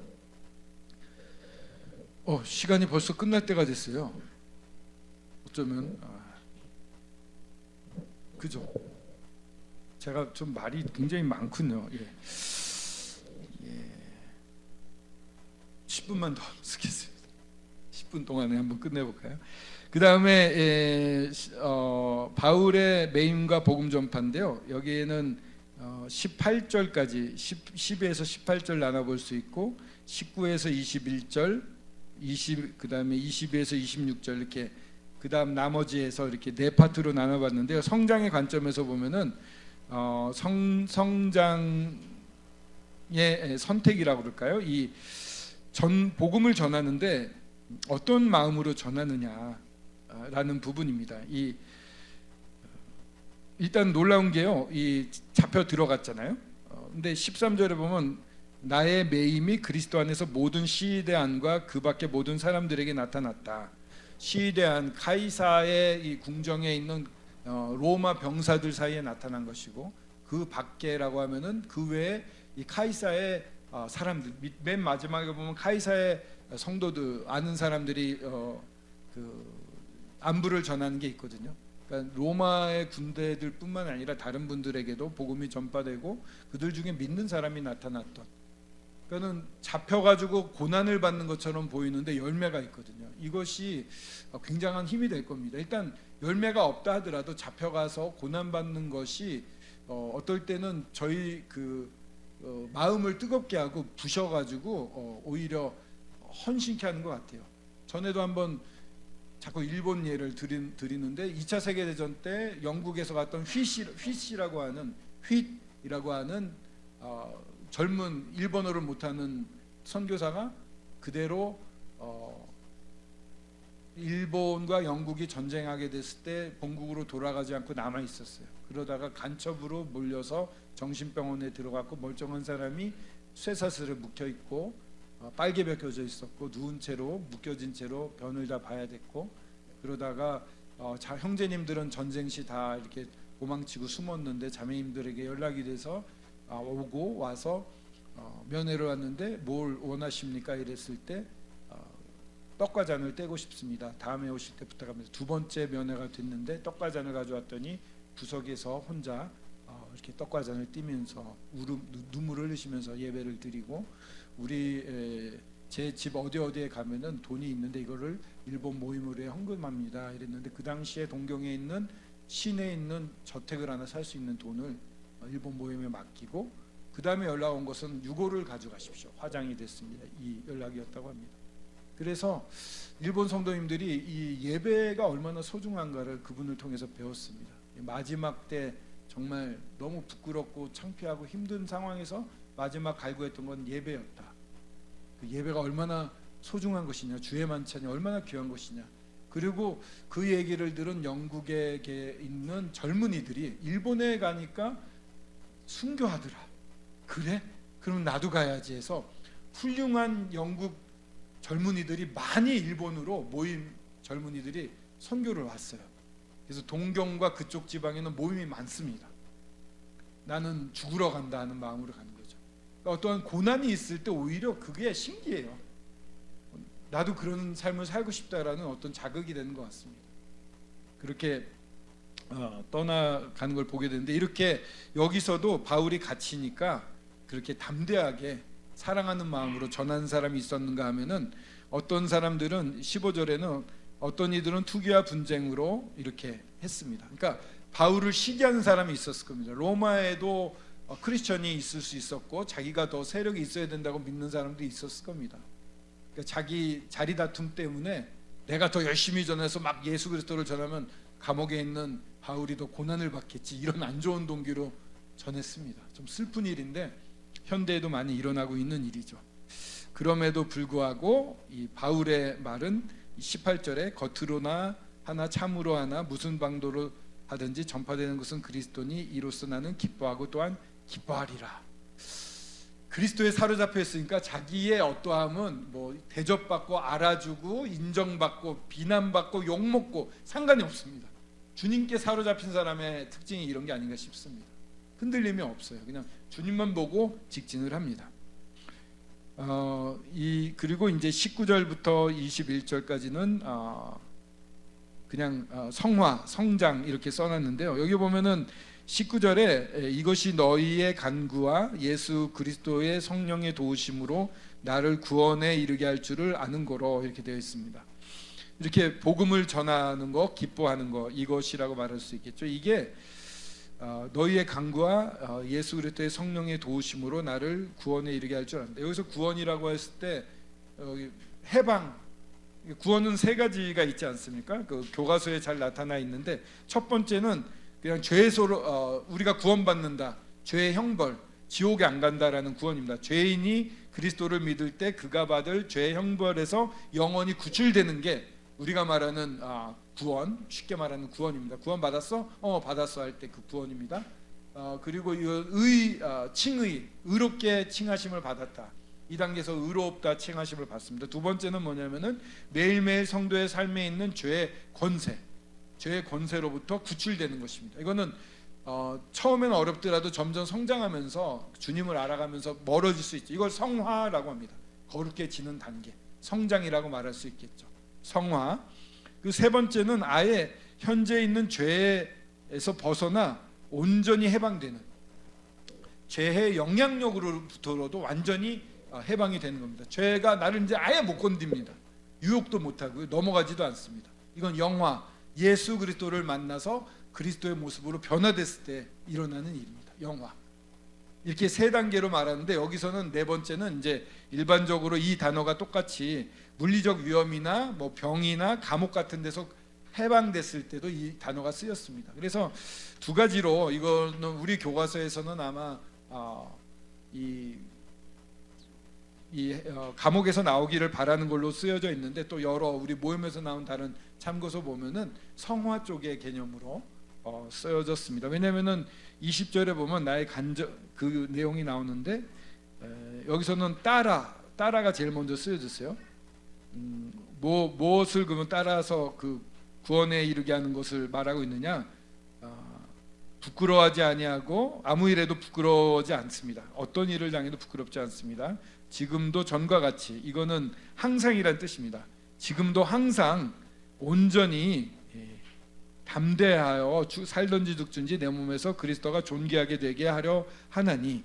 S1: 시간이 벌써 끝날 때가 됐어요. 어쩌면 그죠? 제가 좀 말이 굉장히 많군요. 10분만 더 쓰겠습니다. 10분 동안에 한번 끝내볼까요? 그 다음에 바울의 메임과 복음 전파인데요. 여기에는 18절까지 10에서 18절 나눠볼 수 있고, 19에서 21절, 그 다음에 22에서 26절 이렇게, 그 다음 나머지에서 이렇게 네 파트로 나눠봤는데요. 성장의 관점에서 보면은 성장의 선택이라고 그럴까요? 이 복음을 전하는데 어떤 마음으로 전하느냐라는 부분입니다. 일단 놀라운 게요, 잡혀 들어갔잖아요. 근데 13절에 보면 나의 매임이 그리스도 안에서 모든 시대안과 그 밖의 모든 사람들에게 나타났다. 시대안, 카이사의 이 궁정에 있는 로마 병사들 사이에 나타난 것이고, 그 밖에라고 하면은 그 외에 이 카이사의 사람들, 맨 마지막에 보면 카이사의 성도들, 아는 사람들이 안부를 전하는 게 있거든요. 그러니까 로마의 군대들뿐만 아니라 다른 분들에게도 복음이 전파되고 그들 중에 믿는 사람이 나타났던. 그러니까는 잡혀가지고 고난을 받는 것처럼 보이는데 열매가 있거든요. 이것이 굉장한 힘이 될 겁니다. 일단 열매가 없다 하더라도 잡혀가서 고난 받는 것이 어떨 때는 저희 마음을 뜨겁게 하고 부셔가지고 오히려 헌신케 하는 것 같아요. 전에도 한번 자꾸 일본 예를 드리는데 2차 세계대전 때 영국에서 갔던 휘이라고 하는 젊은 일본어를 못하는 선교사가 그대로 일본과 영국이 전쟁하게 됐을 때 본국으로 돌아가지 않고 남아 있었어요. 그러다가 간첩으로 몰려서 정신병원에 들어갔고 멀쩡한 사람이 쇠사슬에 묶여 있고 빨개 벗겨져 있었고 누운 채로 묶여진 채로 변을 다 봐야 됐고 그러다가 형제님들은 전쟁 시 다 이렇게 도망치고 숨었는데 자매님들에게 연락이 돼서 오고 와서 면회를 왔는데 뭘 원하십니까? 이랬을 때 떡과 잔을 떼고 싶습니다. 다음에 오실 때 부탁합니다. 두 번째 면회가 됐는데 떡과 잔을 가져왔더니 구석에서 혼자 이렇게 떡과 잔을 띠면서 눈물을 흘리시면서 예배를 드리고 제 집 어디에 가면은 돈이 있는데 이거를 일본 모임으로 헌금합니다. 이랬는데 그 당시에 동경에 있는 시내에 있는 저택을 하나 살 수 있는 돈을 일본 모임에 맡기고 그 다음에 연락 온 것은 6호를 가져가십시오. 화장이 됐습니다. 이 연락이었다고 합니다. 그래서 일본 성도님들이 이 예배가 얼마나 소중한가를 그분을 통해서 배웠습니다. 마지막 때 정말 너무 부끄럽고 창피하고 힘든 상황에서 마지막 갈구했던 건 예배였다. 그 예배가 얼마나 소중한 것이냐, 주의 만찬이 얼마나 귀한 것이냐. 그리고 그 얘기를 들은 영국에 있는 젊은이들이 일본에 가니까 순교하더라. 그래? 그럼 나도 가야지 해서 훌륭한 영국 젊은이들이 많이 일본으로 모인 젊은이들이 선교를 왔어요. 그래서 동경과 그쪽 지방에는 모임이 많습니다. 나는 죽으러 간다 하는 마음으로 가는 거죠. 그러니까 어떠한 고난이 있을 때 오히려 그게 신기해요. 나도 그런 삶을 살고 싶다라는 어떤 자극이 되는 것 같습니다. 그렇게 떠나가는 걸 보게 되는데 이렇게 여기서도 바울이 갇히니까 그렇게 담대하게 사랑하는 마음으로 전하는 사람이 있었는가 하면은 어떤 사람들은 15절에는 어떤 이들은 투기와 분쟁으로 이렇게 했습니다. 그러니까 바울을 시기하는 사람이 있었을 겁니다. 로마에도 크리스천이 있을 수 있었고 자기가 더 세력이 있어야 된다고 믿는 사람도 있었을 겁니다. 그러니까 자기 자리 다툼 때문에 내가 더 열심히 전해서 막 예수 그리스도를 전하면 감옥에 있는 바울이 더 고난을 받겠지, 이런 안 좋은 동기로 전했습니다. 좀 슬픈 일인데 현대에도 많이 일어나고 있는 일이죠. 그럼에도 불구하고 이 바울의 말은 18절에 겉으로나 하나 참으로 하나 무슨 방도로 하든지 전파되는 것은 그리스도니 이로써 나는 기뻐하고 또한 기뻐하리라. 그리스도에 사로잡혀 있으니까 자기의 어떠함은 뭐 대접받고 알아주고 인정받고 비난받고 욕먹고 상관이 없습니다. 주님께 사로잡힌 사람의 특징이 이런 게 아닌가 싶습니다. 흔들림이 없어요. 그냥 주님만 보고 직진을 합니다. 그리고 이제 19절부터 21절까지는 그냥 성화, 성장 이렇게 써놨는데요. 여기 보면은 19절에 이것이 너희의 간구와 예수 그리스도의 성령의 도우심으로 나를 구원에 이르게 할 줄을 아는 거로 이렇게 되어 있습니다. 이렇게 복음을 전하는 거, 기뻐하는 거, 이것이라고 말할 수 있겠죠. 이게 너희의 간구와 예수 그리스도의 성령의 도우심으로 나를 구원에 이르게 할 줄 안다. 여기서 구원이라고 했을 때 해방, 구원은 세 가지가 있지 않습니까? 그 교과서에 잘 나타나 있는데 첫 번째는 그냥 죄에서 우리가 구원받는다, 죄의 형벌, 지옥에 안 간다라는 구원입니다. 죄인이 그리스도를 믿을 때 그가 받을 죄의 형벌에서 영원히 구출되는 게 우리가 말하는 구원, 쉽게 말하는 구원입니다. 구원 받았어? 받았어 할 때 그 구원입니다. 그리고 칭의, 의롭게 칭하심을 받았다. 이 단계에서 의롭다 칭하심을 받습니다. 두 번째는 뭐냐면은 매일매일 성도의 삶에 있는 죄의 권세, 죄의 권세로부터 구출되는 것입니다. 이거는 처음에는 어렵더라도 점점 성장하면서 주님을 알아가면서 멀어질 수 있죠. 이걸 성화라고 합니다. 거룩해지는 단계, 성장이라고 말할 수 있겠죠. 성화. 그 세 번째는 아예 현재 있는 죄에서 벗어나 온전히 해방되는, 죄의 영향력으로부터도 완전히 해방이 되는 겁니다. 죄가 나를 이제 아예 못 건듭니다. 유혹도 못하고 넘어가지도 않습니다. 이건 영화, 예수 그리스도를 만나서 그리스도의 모습으로 변화됐을 때 일어나는 일입니다. 영화. 이렇게 세 단계로 말하는데, 여기서는 네 번째는 이제 일반적으로 이 단어가 똑같이 물리적 위험이나 뭐 병이나 감옥 같은 데서 해방됐을 때도 이 단어가 쓰였습니다. 그래서 두 가지로, 이거는 우리 교과서에서는 아마 감옥에서 나오기를 바라는 걸로 쓰여져 있는데, 또 여러 우리 모임에서 나온 다른 참고서 보면은 성화 쪽의 개념으로 쓰여졌습니다. 왜냐하면은 20절에 보면 나의 그 내용이 나오는데, 여기서는 따라가 제일 먼저 쓰여졌어요. 무엇을 그러면 따라서 그 구원에 이르게 하는 것을 말하고 있느냐? 부끄러워하지 아니하고 아무 일에도 부끄러워하지 않습니다. 어떤 일을 당해도 부끄럽지 않습니다. 지금도 전과 같이, 이거는 항상이란 뜻입니다. 지금도 항상 온전히 담대하여 살든지 죽든지 내 몸에서 그리스도가 존귀하게 되게 하려 하나니.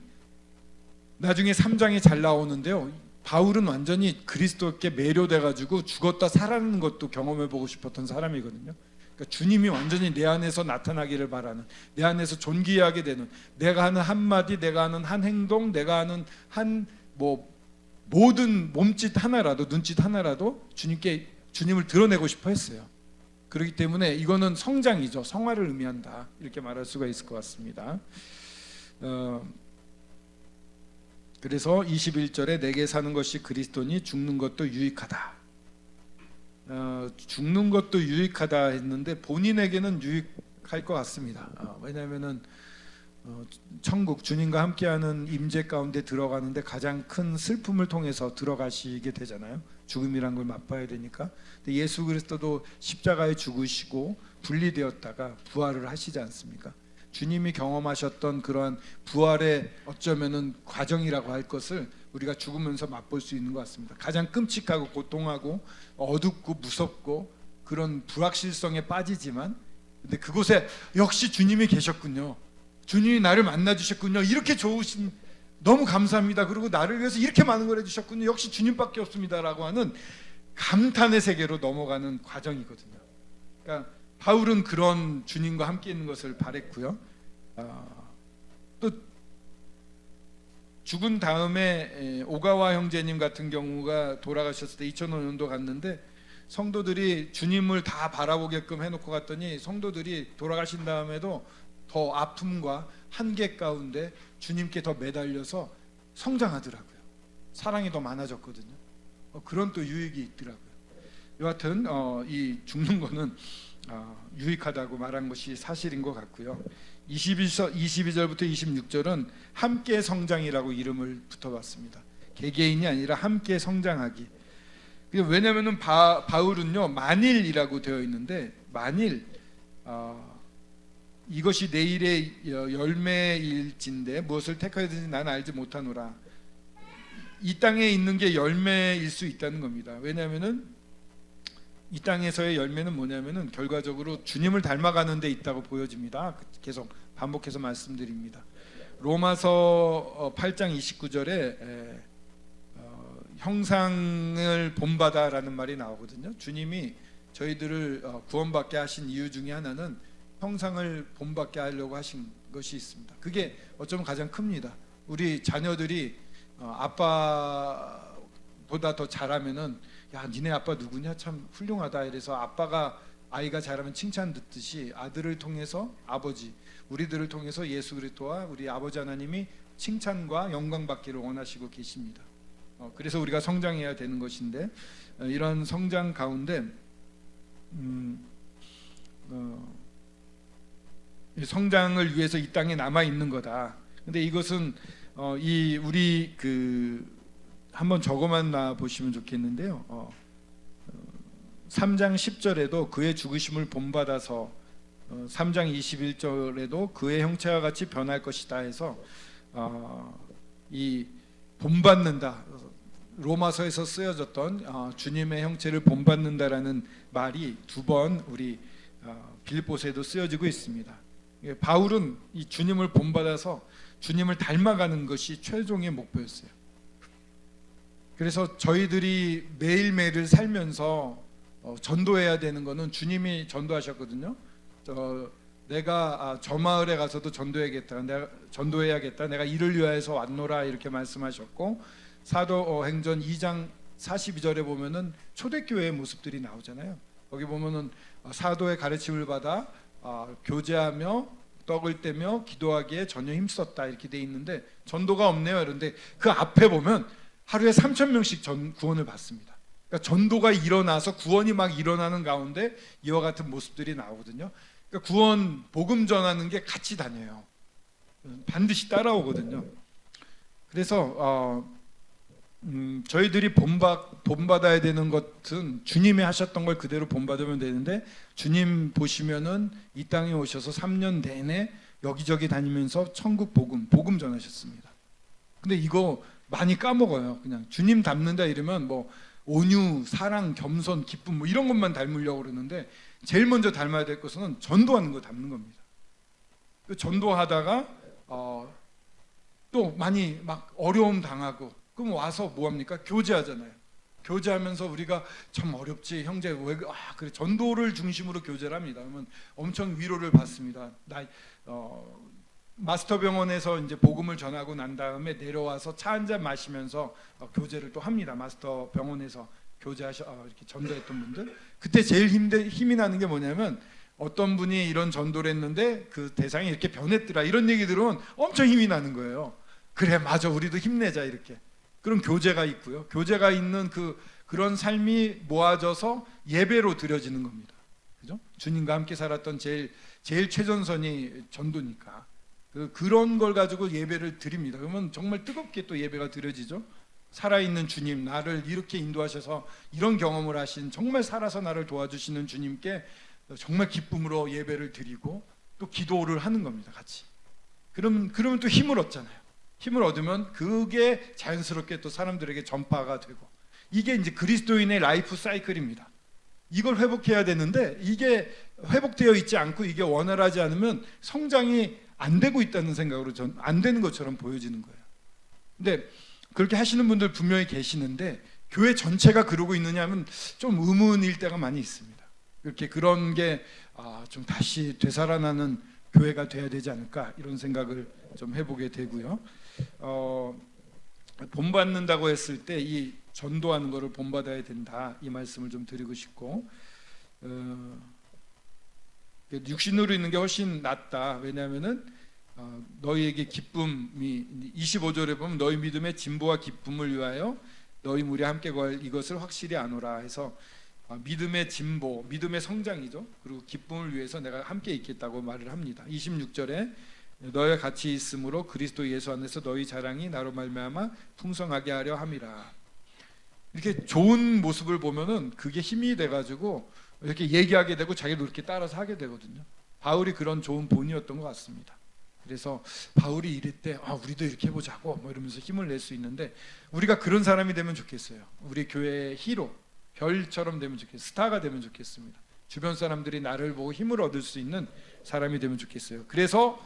S1: 나중에 3장에 잘 나오는데요, 바울은 완전히 그리스도께 매료돼 가지고 죽었다 살아나는 것도 경험해 보고 싶었던 사람이거든요. 그러니까 주님이 완전히 내 안에서 나타나기를 바라는, 내 안에서 존귀하게 되는, 내가 하는 한마디, 내가 하는 한 행동, 내가 하는 모든 몸짓 하나라도, 눈짓 하나라도 주님을 드러내고 싶어 했어요. 그렇기 때문에 이거는 성장이죠. 성화를 의미한다, 이렇게 말할 수가 있을 것 같습니다. 그래서 21절에 내게 사는 것이 그리스도니 죽는 것도 유익하다. 죽는 것도 유익하다 했는데 본인에게는 유익할 것 같습니다. 왜냐하면은 천국, 주님과 함께하는 임재 가운데 들어가는데 가장 큰 슬픔을 통해서 들어가시게 되잖아요. 죽음이란 걸 맛봐야 되니까. 근데 예수 그리스도도 십자가에 죽으시고 분리되었다가 부활을 하시지 않습니까? 주님이 경험하셨던 그러한 부활의 어쩌면은 과정이라고 할 것을 우리가 죽으면서 맛볼 수 있는 것 같습니다. 가장 끔찍하고 고통하고 어둡고 무섭고 그런 불확실성에 빠지지만, 근데 그곳에 역시 주님이 계셨군요. 주님이 나를 만나 주셨군요. 이렇게 좋으신, 너무 감사합니다. 그리고 나를 위해서 이렇게 많은 걸 해주셨군요. 역시 주님밖에 없습니다라고 하는 감탄의 세계로 넘어가는 과정이거든요. 그러니까 바울은 그런 주님과 함께 있는 것을 바랬고요. 또 죽은 다음에 오가와 형제님 같은 경우가 돌아가셨을 때 2005년도 갔는데, 성도들이 주님을 다 바라보게끔 해놓고 갔더니 성도들이 돌아가신 다음에도 더 아픔과 한계 가운데 주님께 더 매달려서 성장하더라고요. 사랑이 더 많아졌거든요. 그런 또 유익이 있더라고요. 여하튼 이 죽는 거는 유익하다고 말한 것이 사실인 것 같고요. 22절부터 26절은 함께 성장이라고 이름을 붙어봤습니다. 개개인이 아니라 함께 성장하기. 왜냐하면 바울은요, 만일이라고 되어 있는데, 만일 이것이 내일의 열매일진데 무엇을 택하든지 나는 알지 못하노라. 이 땅에 있는 게 열매일 수 있다는 겁니다. 왜냐하면은 이 땅에서의 열매는 뭐냐면은 결과적으로 주님을 닮아가는 데 있다고 보여집니다. 계속 반복해서 말씀드립니다. 로마서 8장 29절에 형상을 본받아라는 말이 나오거든요. 주님이 저희들을 구원받게 하신 이유 중에 하나는 형상을 본받게 하려고 하신 것이 있습니다. 그게 어쩌면 가장 큽니다. 우리 자녀들이 아빠보다 더 잘하면은, 야, 니네 아빠 누구냐, 참 훌륭하다, 이래서 아이가 잘하면 칭찬 듣듯이 아들을 통해서 아버지, 우리들을 통해서 예수 그리스도와 우리 아버지 하나님이 칭찬과 영광 받기를 원하시고 계십니다. 그래서 우리가 성장해야 되는 것인데, 이런 성장 가운데 성장을 위해서 이 땅에 남아 있는 거다. 근데 이것은 우리 한번 적어만 놔 보시면 좋겠는데요. 3장 10절에도 그의 죽으심을 본받아서, 3장 21절에도 그의 형체와 같이 변할 것이다 해서 이 본받는다, 로마서에서 쓰여졌던 주님의 형체를 본받는다라는 말이 두 번 우리 빌립보서에도 쓰여지고 있습니다. 바울은 이 주님을 본받아서 주님을 닮아가는 것이 최종의 목표였어요. 그래서 저희들이 매일매일을 살면서 전도해야 되는 것은 주님이 전도하셨거든요. 내가 저 마을에 가서도 전도해야겠다. 내가 전도해야겠다. 내가 이를 위하여서 왔노라 이렇게 말씀하셨고, 사도행전 2장 42절에 보면은 초대교회의 모습들이 나오잖아요. 거기 보면은 사도의 가르침을 받아 교제하며 떡을 떼며 기도하기에 전혀 힘썼다 이렇게 돼 있는데 전도가 없네요. 그런데 그 앞에 보면 하루에 3,000명씩 구원을 받습니다. 그러니까 전도가 일어나서 구원이 막 일어나는 가운데 이와 같은 모습들이 나오거든요. 그러니까 구원 복음 전하는 게 같이 다녀요. 반드시 따라오거든요. 그래서 저희들이 본받아야 되는 것은 주님이 하셨던 걸 그대로 본받으면 되는데, 주님 보시면은 이 땅에 오셔서 3년 내내 여기저기 다니면서 천국 복음 전하셨습니다. 근데 이거 많이 까먹어요. 그냥 주님 닮는다 이러면 뭐 온유, 사랑, 겸손, 기쁨 뭐 이런 것만 닮으려고 그러는데, 제일 먼저 닮아야 될 것은 전도하는 거 닮는 겁니다. 그 전도하다가 또 많이 막 어려움 당하고 그럼 와서 뭐 합니까? 교제하잖아요. 교제하면서 우리가 참 어렵지 형제 왜 그래 전도를 중심으로 교제를 합니다. 그러면 엄청 위로를 받습니다. 마스터 병원에서 이제 복음을 전하고 난 다음에 내려와서 차 한 잔 마시면서 교제를 또 합니다. 마스터 병원에서 이렇게 전도했던 분들, 그때 제일 힘이 나는 게 뭐냐면 어떤 분이 이런 전도를 했는데 그 대상이 이렇게 변했더라 이런 얘기 들으면 엄청 힘이 나는 거예요. 그래 맞아 우리도 힘내자 이렇게. 그런 교제가 있고요. 교제가 있는 그런 삶이 모아져서 예배로 드려지는 겁니다. 그죠? 주님과 함께 살았던 제일 최전선이 전도니까 그런 걸 가지고 예배를 드립니다. 그러면 정말 뜨겁게 또 예배가 드려지죠. 살아있는 주님, 나를 이렇게 인도하셔서 이런 경험을 하신 정말 살아서 나를 도와주시는 주님께 정말 기쁨으로 예배를 드리고 또 기도를 하는 겁니다. 같이. 그러면 또 힘을 얻잖아요. 힘을 얻으면 그게 자연스럽게 또 사람들에게 전파가 되고, 이게 이제 그리스도인의 라이프 사이클입니다. 이걸 회복해야 되는데 이게 회복되어 있지 않고 이게 원활하지 않으면 성장이 안 되고 있다는 생각으로 안 되는 것처럼 보여지는 거예요. 근데 그렇게 하시는 분들 분명히 계시는데 교회 전체가 그러고 있느냐 하면 좀 의문일 때가 많이 있습니다. 이렇게 그런 게 좀 다시 되살아나는 교회가 돼야 되지 않을까 이런 생각을 좀 해보게 되고요. 본받는다고 했을 때 이 전도하는 것을 본받아야 된다 이 말씀을 좀 드리고 싶고, 육신으로 있는 게 훨씬 낫다. 왜냐하면은 너희에게 기쁨이 25절에 보면 너희 믿음의 진보와 기쁨을 위하여 너희 무리 함께 구할 이것을 확실히 아노라 해서 믿음의 진보, 믿음의 성장이죠. 그리고 기쁨을 위해서 내가 함께 있겠다고 말을 합니다. 26절에 너희와 같이 있으므로 그리스도 예수 안에서 너희 자랑이 나로 말미암아 풍성하게 하려 함이라. 이렇게 좋은 모습을 보면은 그게 힘이 돼가지고 이렇게 얘기하게 되고 자기도 이렇게 따라서 하게 되거든요. 바울이 그런 좋은 본이었던 것 같습니다. 그래서 바울이 이럴 때 우리도 이렇게 해보자고 뭐 이러면서 힘을 낼 수 있는데, 우리가 그런 사람이 되면 좋겠어요. 우리 교회의 히로, 별처럼 되면 좋겠어요. 스타가 되면 좋겠습니다. 주변 사람들이 나를 보고 힘을 얻을 수 있는 사람이 되면 좋겠어요. 그래서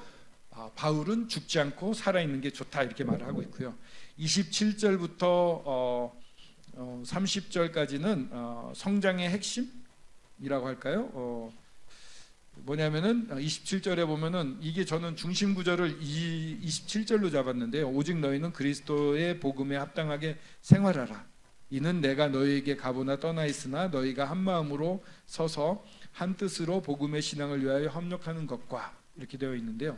S1: 바울은 죽지 않고 살아있는 게 좋다 이렇게 말을 하고 있고요. 27절부터 30절까지는 성장의 핵심이라고 할까요? 뭐냐면은 27절에 보면은 이게 저는 중심 구절을 27절로 잡았는데요. 오직 너희는 그리스도의 복음에 합당하게 생활하라. 이는 내가 너희에게 가보나 떠나 있으나 너희가 한 마음으로 서서 한 뜻으로 복음의 신앙을 위하여 협력하는 것과 이렇게 되어 있는데요.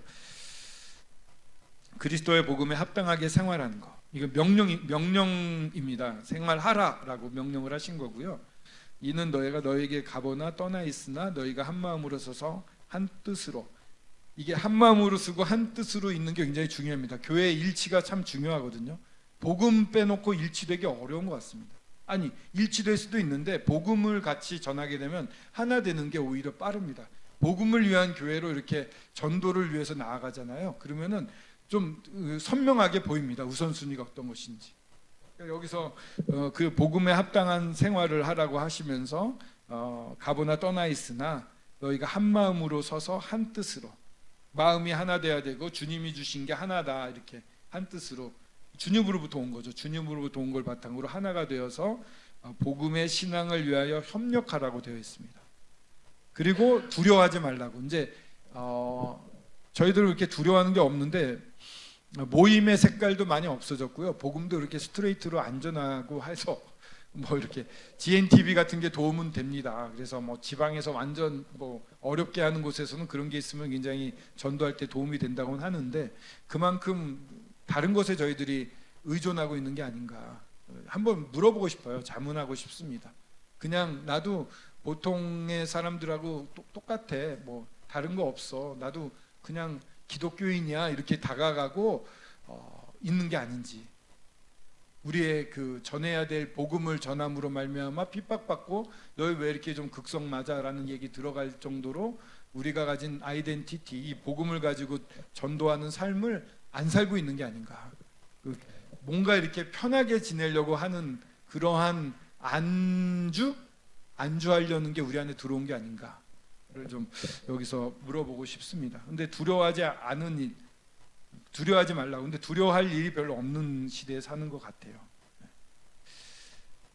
S1: 그리스도의 복음에 합당하게 생활하는 것, 이거 명령입니다. 생활하라라고 명령을 하신 거고요. 이는 너희가 너희에게 가보나 떠나 있으나 너희가 한 마음으로 서서 한 뜻으로, 이게 한 마음으로 쓰고 한 뜻으로 있는 게 굉장히 중요합니다. 교회의 일치가 참 중요하거든요. 복음 빼놓고 일치되기 어려운 것 같습니다. 아니 일치될 수도 있는데 복음을 같이 전하게 되면 하나 되는 게 오히려 빠릅니다. 복음을 위한 교회로 이렇게 전도를 위해서 나아가잖아요. 그러면은 좀 선명하게 보입니다. 우선순위가 어떤 것인지. 여기서 그 복음에 합당한 생활을 하라고 하시면서 가보나 떠나 있으나 너희가 한 마음으로 서서 한 뜻으로 마음이 하나 돼야 되고 주님이 주신 게 하나다 이렇게 한 뜻으로 주님으로부터 온 거죠. 주님으로부터 온 걸 바탕으로 하나가 되어서 복음의 신앙을 위하여 협력하라고 되어 있습니다. 그리고 두려워하지 말라고. 이제 저희들은 이렇게 두려워하는 게 없는데 모임의 색깔도 많이 없어졌고요. 복음도 이렇게 스트레이트로 안전하고 해서 뭐 이렇게 GNTV 같은 게 도움은 됩니다. 그래서 뭐 지방에서 완전 뭐 어렵게 하는 곳에서는 그런 게 있으면 굉장히 전도할 때 도움이 된다고는 하는데 그만큼 다른 것에 저희들이 의존하고 있는 게 아닌가 한번 물어보고 싶어요. 자문하고 싶습니다. 그냥 나도 보통의 사람들하고 똑같아. 뭐 다른 거 없어. 나도 그냥 기독교인이야. 이렇게 다가가고 있는 게 아닌지. 우리의 그 전해야 될 복음을 전함으로 말미암아 핍박받고 너희 왜 이렇게 좀 극성 맞아라는 얘기 들어갈 정도로 우리가 가진 아이덴티티, 이 복음을 가지고 전도하는 삶을 안 살고 있는 게 아닌가. 뭔가 이렇게 편하게 지내려고 하는 그러한 안주하려는 게 우리 안에 들어온 게 아닌가를 좀 여기서 물어보고 싶습니다. 근데 두려워하지 말라고. 근데 두려워할 일이 별로 없는 시대에 사는 것 같아요.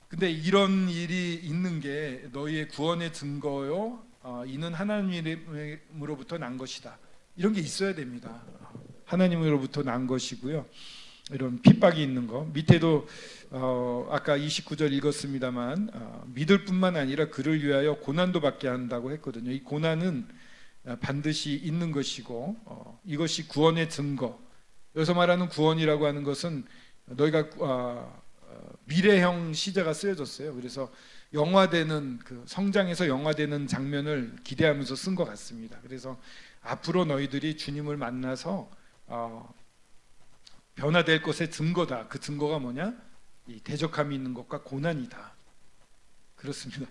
S1: 근데 이런 일이 있는 게 너희의 구원의 증거요. 이는 하나님으로부터 난 것이다. 이런 게 있어야 됩니다. 하나님으로부터 난 것이고요. 이런 핍박이 있는 거 밑에도 아까 29절 읽었습니다만 믿을 뿐만 아니라 그를 위하여 고난도 받게 한다고 했거든요. 이 고난은 반드시 있는 것이고 이것이 구원의 증거. 여기서 말하는 구원이라고 하는 것은 너희가 미래형 시제가 쓰여졌어요. 그래서 영화되는 그 성장에서 영화되는 장면을 기대하면서 쓴 것 같습니다. 그래서 앞으로 너희들이 주님을 만나서 변화될 것의 증거다. 그 증거가 뭐냐? 이 대적함이 있는 것과 고난이다. 그렇습니다.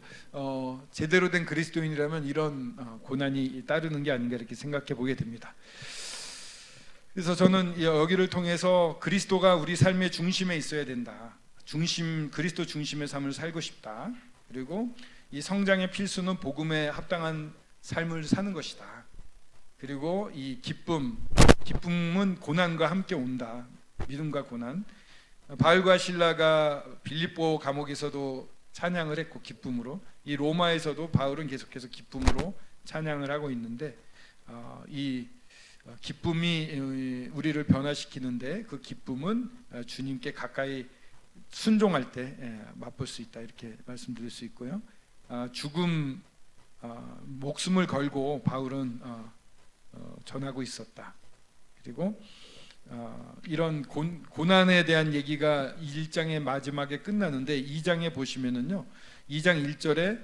S1: 제대로 된 그리스도인이라면 이런 고난이 따르는 게 아닌가 이렇게 생각해 보게 됩니다. 그래서 저는 여기를 통해서 그리스도가 우리 삶의 중심에 있어야 된다. 그리스도 중심의 삶을 살고 싶다. 그리고 이 성장의 필수는 복음에 합당한 삶을 사는 것이다. 그리고 이 기쁨은 고난과 함께 온다. 믿음과 고난. 바울과 실라가 빌립보 감옥에서도 찬양을 했고 기쁨으로, 이 로마에서도 바울은 계속해서 기쁨으로 찬양을 하고 있는데 이 기쁨이 우리를 변화시키는데 그 기쁨은 주님께 가까이 순종할 때 맛볼 수 있다 이렇게 말씀드릴 수 있고요. 목숨을 걸고 바울은 전하고 있었다. 그리고 이런 고난에 대한 얘기가 1장의 마지막에 끝나는데 2장에 보시면은요, 2장 1절에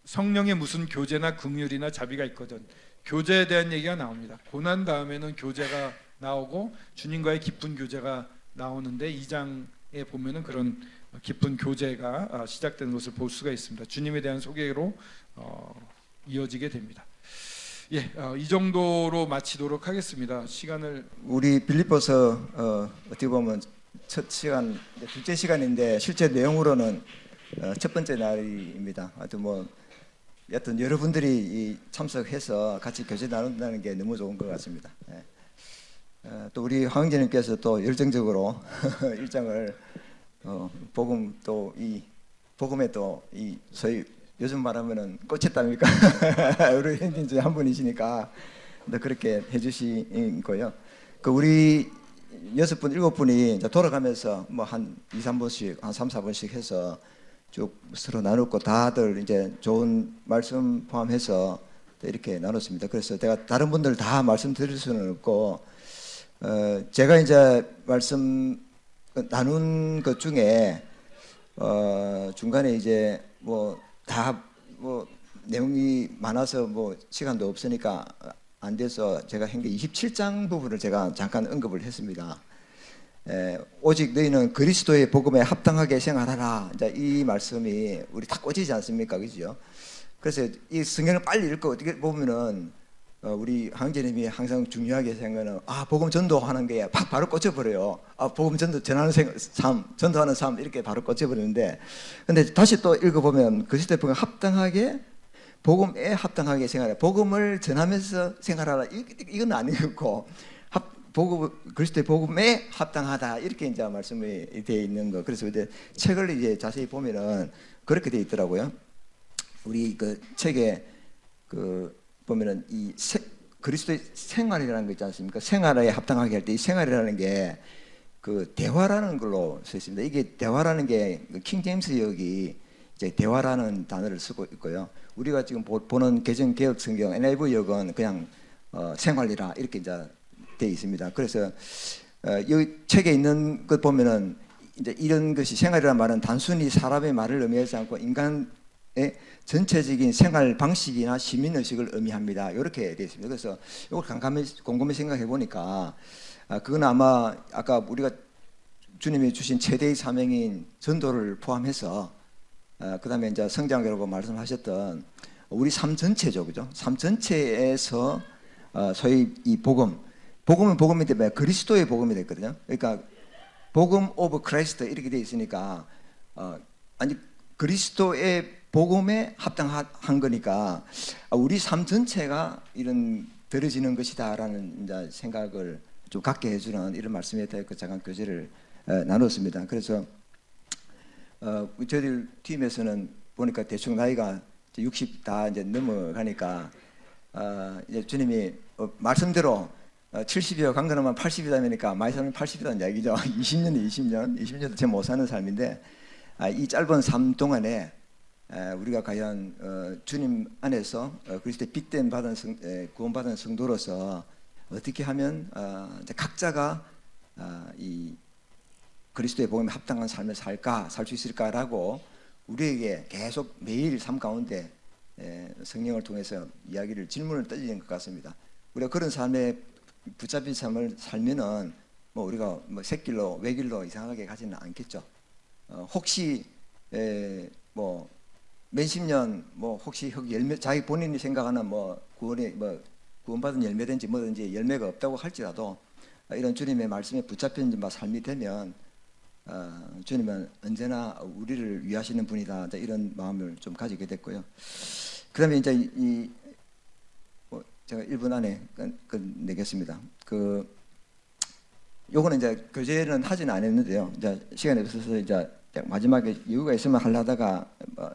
S1: 성령의 무슨 교제나 긍휼이나 자비가 있거든. 교제에 대한 얘기가 나옵니다. 고난 다음에는 교제가 나오고 주님과의 깊은 교제가 나오는데 2장에 보면은 그런 깊은 교제가 시작되는 것을 볼 수가 있습니다. 주님에 대한 소개로 이어지게 됩니다. 이 정도로 마치도록 하겠습니다. 시간을
S2: 우리 빌립보서 어떻게 보면 첫 시간, 둘째 시간인데 실제 내용으로는 첫 번째 날입니다. 여튼 여러분들이 참석해서 같이 교제 나눈다는 게 너무 좋은 것 같습니다. 또 우리 황영재님께서 또 열정적으로 일정을 복음 또 이 복음에 또 이 소위 요즘 말하면은 꽂혔답니까? 우리 형님 중에 한 분이시니까 그렇게 해주신 거요. 우리 6분, 7분이 이제 돌아가면서 뭐 한 2, 3분씩, 한 3, 4분씩 해서 쭉 서로 나누고 다들 이제 좋은 말씀 포함해서 이렇게 나눴습니다. 그래서 제가 다른 분들 다 말씀드릴 수는 없고, 제가 이제 말씀 나눈 것 중에 중간에 이제 다 내용이 많아서 시간도 없으니까 안 돼서 제가 한 게 27장 부분을 제가 잠깐 언급을 했습니다. 오직 너희는 그리스도의 복음에 합당하게 생활하라. 이제 이 말씀이 우리 다 꽂히지 않습니까, 그죠? 그래서 이 성경을 빨리 읽고 어떻게 보면은 우리 황제님이 항상 중요하게 생각하는 복음 전도하는 게 바로 꽂혀버려요. 복음 전하는 삶, 전도하는 삶 이렇게 바로 꽂혀버리는데, 근데 다시 또 읽어보면 그리스도의 복음에 합당하게, 복음에 합당하게 생활해. 복음을 전하면서 생활하라. 이건 아니고 복음, 그리스도의 복음에 합당하다 이렇게 이제 말씀이 되어 있는 거. 그래서 이제 책을 이제 자세히 보면은 그렇게 되어 있더라고요. 우리 그 책에 보면은 그리스도의 생활이라는 거 있지 않습니까? 생활에 합당하게 할 때 이 생활이라는 게 그 대화라는 걸로 써 있습니다. 이게 대화라는 게 킹 제임스 역이 이제 대화라는 단어를 쓰고 있고요. 우리가 지금 보는 개정 개혁 성경 NIV 역은 그냥 생활이라 이렇게 이제 되어 있습니다. 그래서 이 책에 있는 것 보면은 이제 이런 것이 생활이라는 말은 단순히 사람의 말을 의미하지 않고 인간의 전체적인 생활 방식이나 시민 의식을 의미합니다. 이렇게 되어 있습니다. 그래서 이걸 곰곰이 생각해 보니까 그건 아마 아까 우리가 주님이 주신 최대의 사명인 전도를 포함해서 그다음에 이제 성장이라고 말씀하셨던 우리 삶 전체죠, 그죠? 삶 전체에서 소위 이 복음은 복음인데 그리스도의 복음이 됐거든요. 그러니까 복음 오브 크라이스트 이렇게 되어 있으니까 아니 그리스도의 복음에 합당한 거니까 우리 삶 전체가 이런 들어지는 것이다라는 이제 생각을 좀 갖게 해주는 이런 말씀에 대해서 잠깐 교제를 나눴습니다. 그래서 저희들 팀에서는 보니까 대충 나이가 60 다 이제 넘어가니까 이제 주님이 말씀대로 70이요 간 거는 80이다니까 많이 살면 80이라는 얘기죠. 20년도 제가 못 사는 삶인데 이 짧은 삶 동안에 우리가 과연 주님 안에서 그리스도의 빚된 구원받은 성도로서 어떻게 하면 이제 각자가 이 그리스도의 복음에 합당한 삶을 살 수 있을까라고 우리에게 계속 매일 삶 가운데 성령을 통해서 질문을 던지는 것 같습니다. 우리가 그런 삶에 붙잡힌 삶을 살면은 뭐 우리가 뭐 새길로 외길로 이상하게 가지는 않겠죠. 혹시 뭐 몇십 년 뭐 혹시 열매 자기 본인이 생각하는 뭐 구원받은 열매든지 뭐든지 열매가 없다고 할지라도 이런 주님의 말씀에 붙잡힌 삶이 되면 주님은 언제나 우리를 위하시는 분이다 이런 마음을 좀 가지게 됐고요. 그다음에 이제 제가 1분 안에 끝내겠습니다. 요거는 이제 교재는 하지는 않았는데요. 이제 시간이 없어서 이제 마지막에 이유가 있으면 하려다가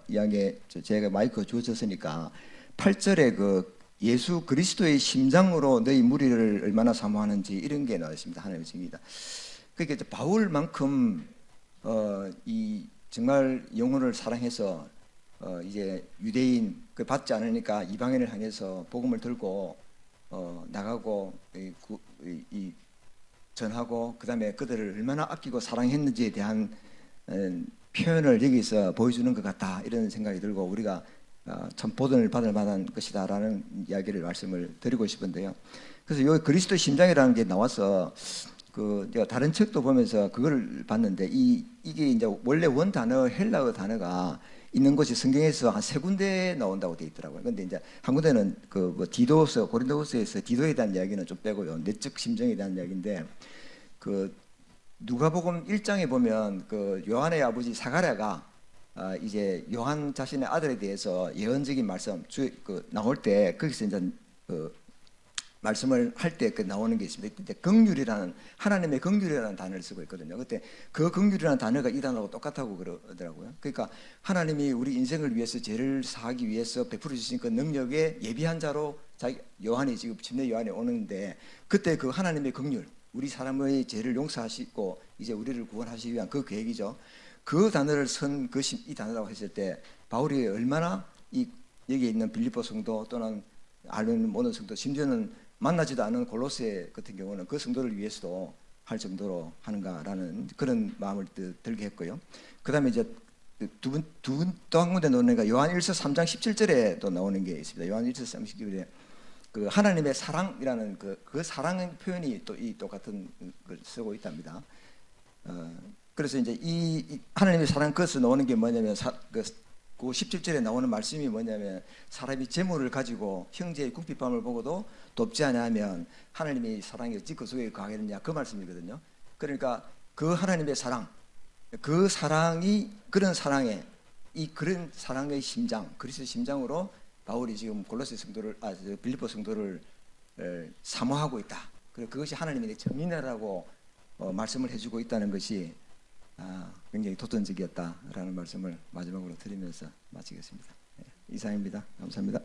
S2: 이야기에 제가 마이크가 주어졌으니까 8절에 예수 그리스도의 심장으로 너희 무리를 얼마나 사모하는지 이런 게 나와 있습니다. 하나님의 증입니다. 그러니까 바울만큼 이 정말 영혼을 사랑해서 이제 유대인 받지 않으니까 이방인을 향해서 복음을 들고 나가고 전하고 그다음에 그들을 얼마나 아끼고 사랑했는지에 대한 표현을 여기서 보여주는 것 같다 이런 생각이 들고 우리가 참 보존을 받을 만한 것이다라는 이야기를 말씀을 드리고 싶은데요. 그래서 여기 그리스도 심장이라는 게 나와서 제가 다른 책도 보면서 그걸 봤는데 이게 이제 원래 원 단어 헬라어 단어가 있는 곳이 성경에서 한 3군데 나온다고 돼 있더라고요. 근데 이제 한 군데는 디도서 고린도후서에서 디도에 대한 이야기는 좀 빼고요. 내적 심정에 대한 이야기인데 누가복음 1장에 보면 요한의 아버지 사가랴가 이제 요한 자신의 아들에 대해서 예언적인 말씀 나올 때 거기서 이제 말씀을 할 때 나오는 게 있습니다. 그때 하나님의 긍휼이라는 단어를 쓰고 있거든요. 그때 그 긍휼이라는 단어가 이 단어하고 똑같다고 그러더라고요. 그러니까 하나님이 우리 인생을 위해서 죄를 사하기 위해서 베풀어 주신 그 능력에 예비한 자로 요한이 지금 침례 요한이 오는데 그때 그 하나님의 긍휼 우리 사람의 죄를 용서하시고 이제 우리를 구원하시기 위한 그 계획이죠. 그 단어를 쓴 이 단어라고 했을 때 바울이 얼마나 여기 있는 빌립보 성도 또는 알면 모든 성도 심지어는 만나지도 않은 골로새 같은 경우는 그 성도를 위해서도 할 정도로 하는가라는 그런 마음을 들게 했고요. 그 다음에 이제 또 한 군데 나오는 요한 1서 3장 17절에도 나오는 게 있습니다. 요한 1서 3장 17절에 하나님의 사랑이라는 그 사랑의 표현이 또 이 똑같은 걸 쓰고 있답니다. 그래서 이제 이 하나님의 사랑 그것을 나오는 게 뭐냐면 그 17절에 나오는 말씀이 뭐냐면 사람이 재물을 가지고 형제의 궁핍함을 보고도 돕지 않으면 하나님이 사랑이 어찌 그 속에 거하겠느냐, 그 말씀이거든요. 그러니까 그 하나님의 사랑, 그 사랑이 그런 사랑에 그런 사랑의 심장, 그리스도의 심장으로 바울이 지금 골로새 성도를 빌립보 성도를 사모하고 있다. 그리고 그것이 하나님의 정인이라고 말씀을 해주고 있다는 것이 굉장히 도전적이었다라는 말씀을 마지막으로 드리면서 마치겠습니다. 이상입니다. 감사합니다.